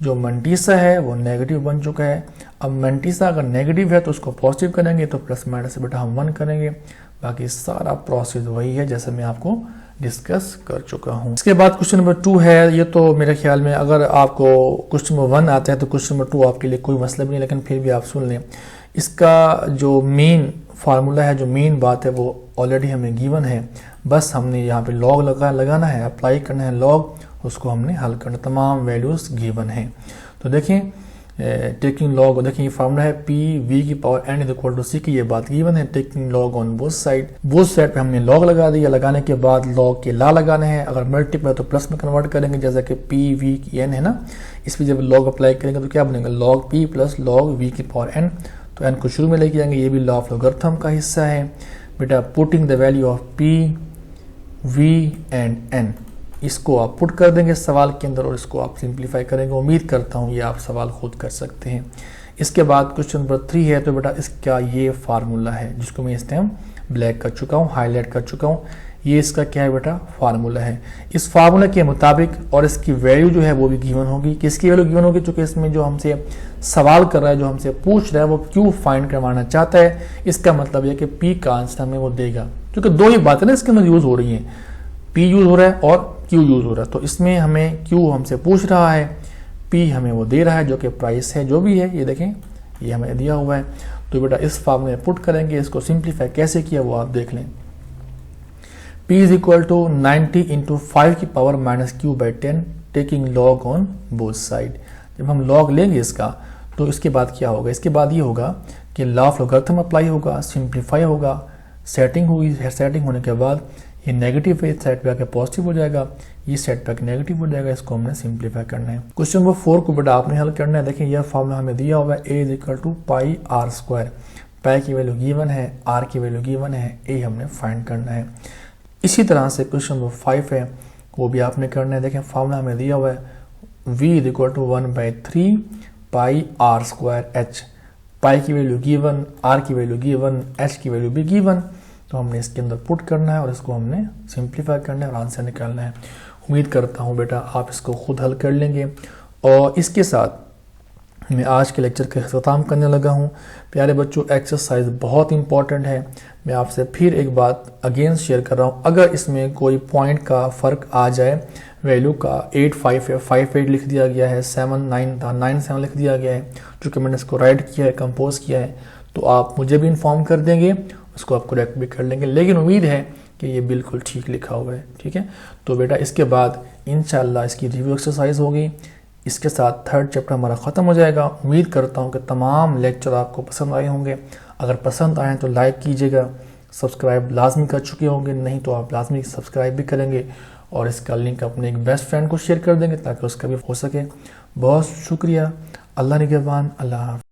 जो मंटीसा है वो नेगेटिव बन चुका है। अब मंटीसा अगर नेगेटिव है तो उसको पॉजिटिव करेंगे, तो प्लस माइनस से बेटा हम 1 करेंगे। बाकी सारा प्रोसेस वही है जैसे मैं आपको डिस्कस कर चुका हूँ। इसके बाद क्वेश्चन नंबर 2 है। ये तो मेरे ख्याल में अगर आपको क्वेश्चन नंबर 1 आता है तो क्वेश्चन नंबर 2 आपके लिए कोई मसला भी नहीं, लेकिन फिर भी आप सुन लें। इसका जो मेन फार्मूला है, जो मेन बात है वो ऑलरेडी हमें गिवन है, बस हमने यहाँ पे लॉग लगाना है, अप्लाई करना है लॉग, उसको हमने हल करना, तमाम वैल्यूज गिवन है। तो देखें टेकिंग लॉग, देखिए ये फार्मूला है पी वी की power N is equal to C की, ये बात गिवन है। Taking log on both side पे हमने लॉग लगा दिया, लगाने के बाद लॉग के ला लगाने हैं, अगर मल्टीपल है तो प्लस में कन्वर्ट करेंगे, जैसा कि पी वी की एन है ना, इस पर जब लॉग अप्लाई करेंगे तो क्या बनेगा, log P plus log V की पावर एन। तो एन को शुरू में लेके आएंगे, ये भी लॉ ऑफ लोगरिथम का हिस्सा है। बेटा putting the value of P V and N, इसको आप पुट कर देंगे सवाल के अंदर और इसको आप सिंप्लीफाई करेंगे। उम्मीद करता हूँ ये आप सवाल खुद कर सकते हैं। इसके बाद क्वेश्चन नंबर 3 है। तो बेटा इसका ये फार्मूला है जिसको मैं इस टाइम ब्लैक कर चुका हूँ, हाईलाइट कर चुका हूँ। ये इसका क्या है बेटा, फार्मूला है। इस फार्मूला के मुताबिक और इसकी वैल्यू जो है वो भी गिवन होगी। किसकी वैल्यू गिवन होगी, चूंकि इसमें जो हमसे सवाल कर रहा है, जो हमसे पूछ रहा है, वो क्यू फाइंड करवाना चाहता है। इसका मतलब यह कि पी का आंसर हमें वो देगा, क्योंकि 2 ही बातें ना इसके अंदर यूज हो रही हैं, पी यूज हो रहा है और क्यू यूज हो रहा है। तो इसमें हमें क्यू हमसे पूछ रहा है, पी हमें वो दे रहा है जो कि प्राइस है, जो भी है ये देखें ये हमें दिया हुआ है। तो बेटा इस फार्मूले में पुट करेंगे, इसको सिंप्लीफाई कैसे किया वो आप देख लें। P is equal to 90 into 5 की power minus Q by 10 taking log on both side. जब हम लॉग लेंगे इसका तो इसके बाद क्या होगा, इसके बाद ये होगा कि लॉ ऑफ लोगरिथम अप्लाई होगा, सिंप्लीफाई होगा, सेटिंग होगी, सेटिंग होने के बाद ये नेगेटिव है, सेट पे आके पॉजिटिव हो जाएगा, ये सेट पे नेगेटिव हो जाएगा। इसको हमने सिंप्लीफाई करना है। क्वेश्चन नंबर 4 को बेटा आपने हल करना है। देखिए यह फॉर्मूला हमें दिया हुआ है, A is equal to pi R square. Pi की वैल्यू गिवन है, आर की वैल्यू गिवन है, ए हमने फाइंड करना है। इसी तरह से क्वेश्चन नंबर 5 है, वो भी आपने करना है। देखें फॉर्मूला हमें दिया हुआ है, v is equal to 1/3 pi R square H. Pi की वैल्यू गिवन, आर की वैल्यू गिवन, एच की वैल्यू भी गिवन। तो हमने इसके अंदर पुट करना है और इसको हमने सिंप्लीफाई करना है और आंसर निकालना है। उम्मीद करता हूँ बेटा आप इसको खुद हल कर लेंगे। और इसके साथ मैं आज के लेक्चर का अख्ताम करने लगा हूँ। प्यारे बच्चों, एक्सरसाइज बहुत इंपॉर्टेंट है। मैं आपसे फिर एक बात अगेन शेयर कर रहा हूँ, अगर इसमें कोई पॉइंट का फ़र्क आ जाए, वैल्यू का 8.5 है, 5.8 लिख दिया गया है, 7.9 था 9.7 लिख दिया गया है, चूँकि मैंने इसको राइट किया है, कंपोज किया है, तो आप मुझे भी इन्फॉर्म कर देंगे, उसको आप करेक्ट भी कर लेंगे। लेकिन उम्मीद है कि ये बिल्कुल ठीक लिखा हुआ है, ठीक है। तो बेटा इसके बाद इंशाल्लाह इसकी रिव्यू एक्सरसाइज होगी। इसके साथ 3rd चैप्टर हमारा ख़त्म हो जाएगा। उम्मीद करता हूँ कि तमाम लेक्चर आपको पसंद आए होंगे। अगर पसंद आए तो लाइक कीजिएगा, सब्सक्राइब लाजमी कर चुके होंगे, नहीं तो आप लाजमी सब्सक्राइब भी करेंगे और इसका लिंक अपने एक बेस्ट फ्रेंड को शेयर कर देंगे ताकि उसका भी हो सके। बहुत शुक्रिया। अल्लाह निगहबान। अल्लाह हाफ़िज़।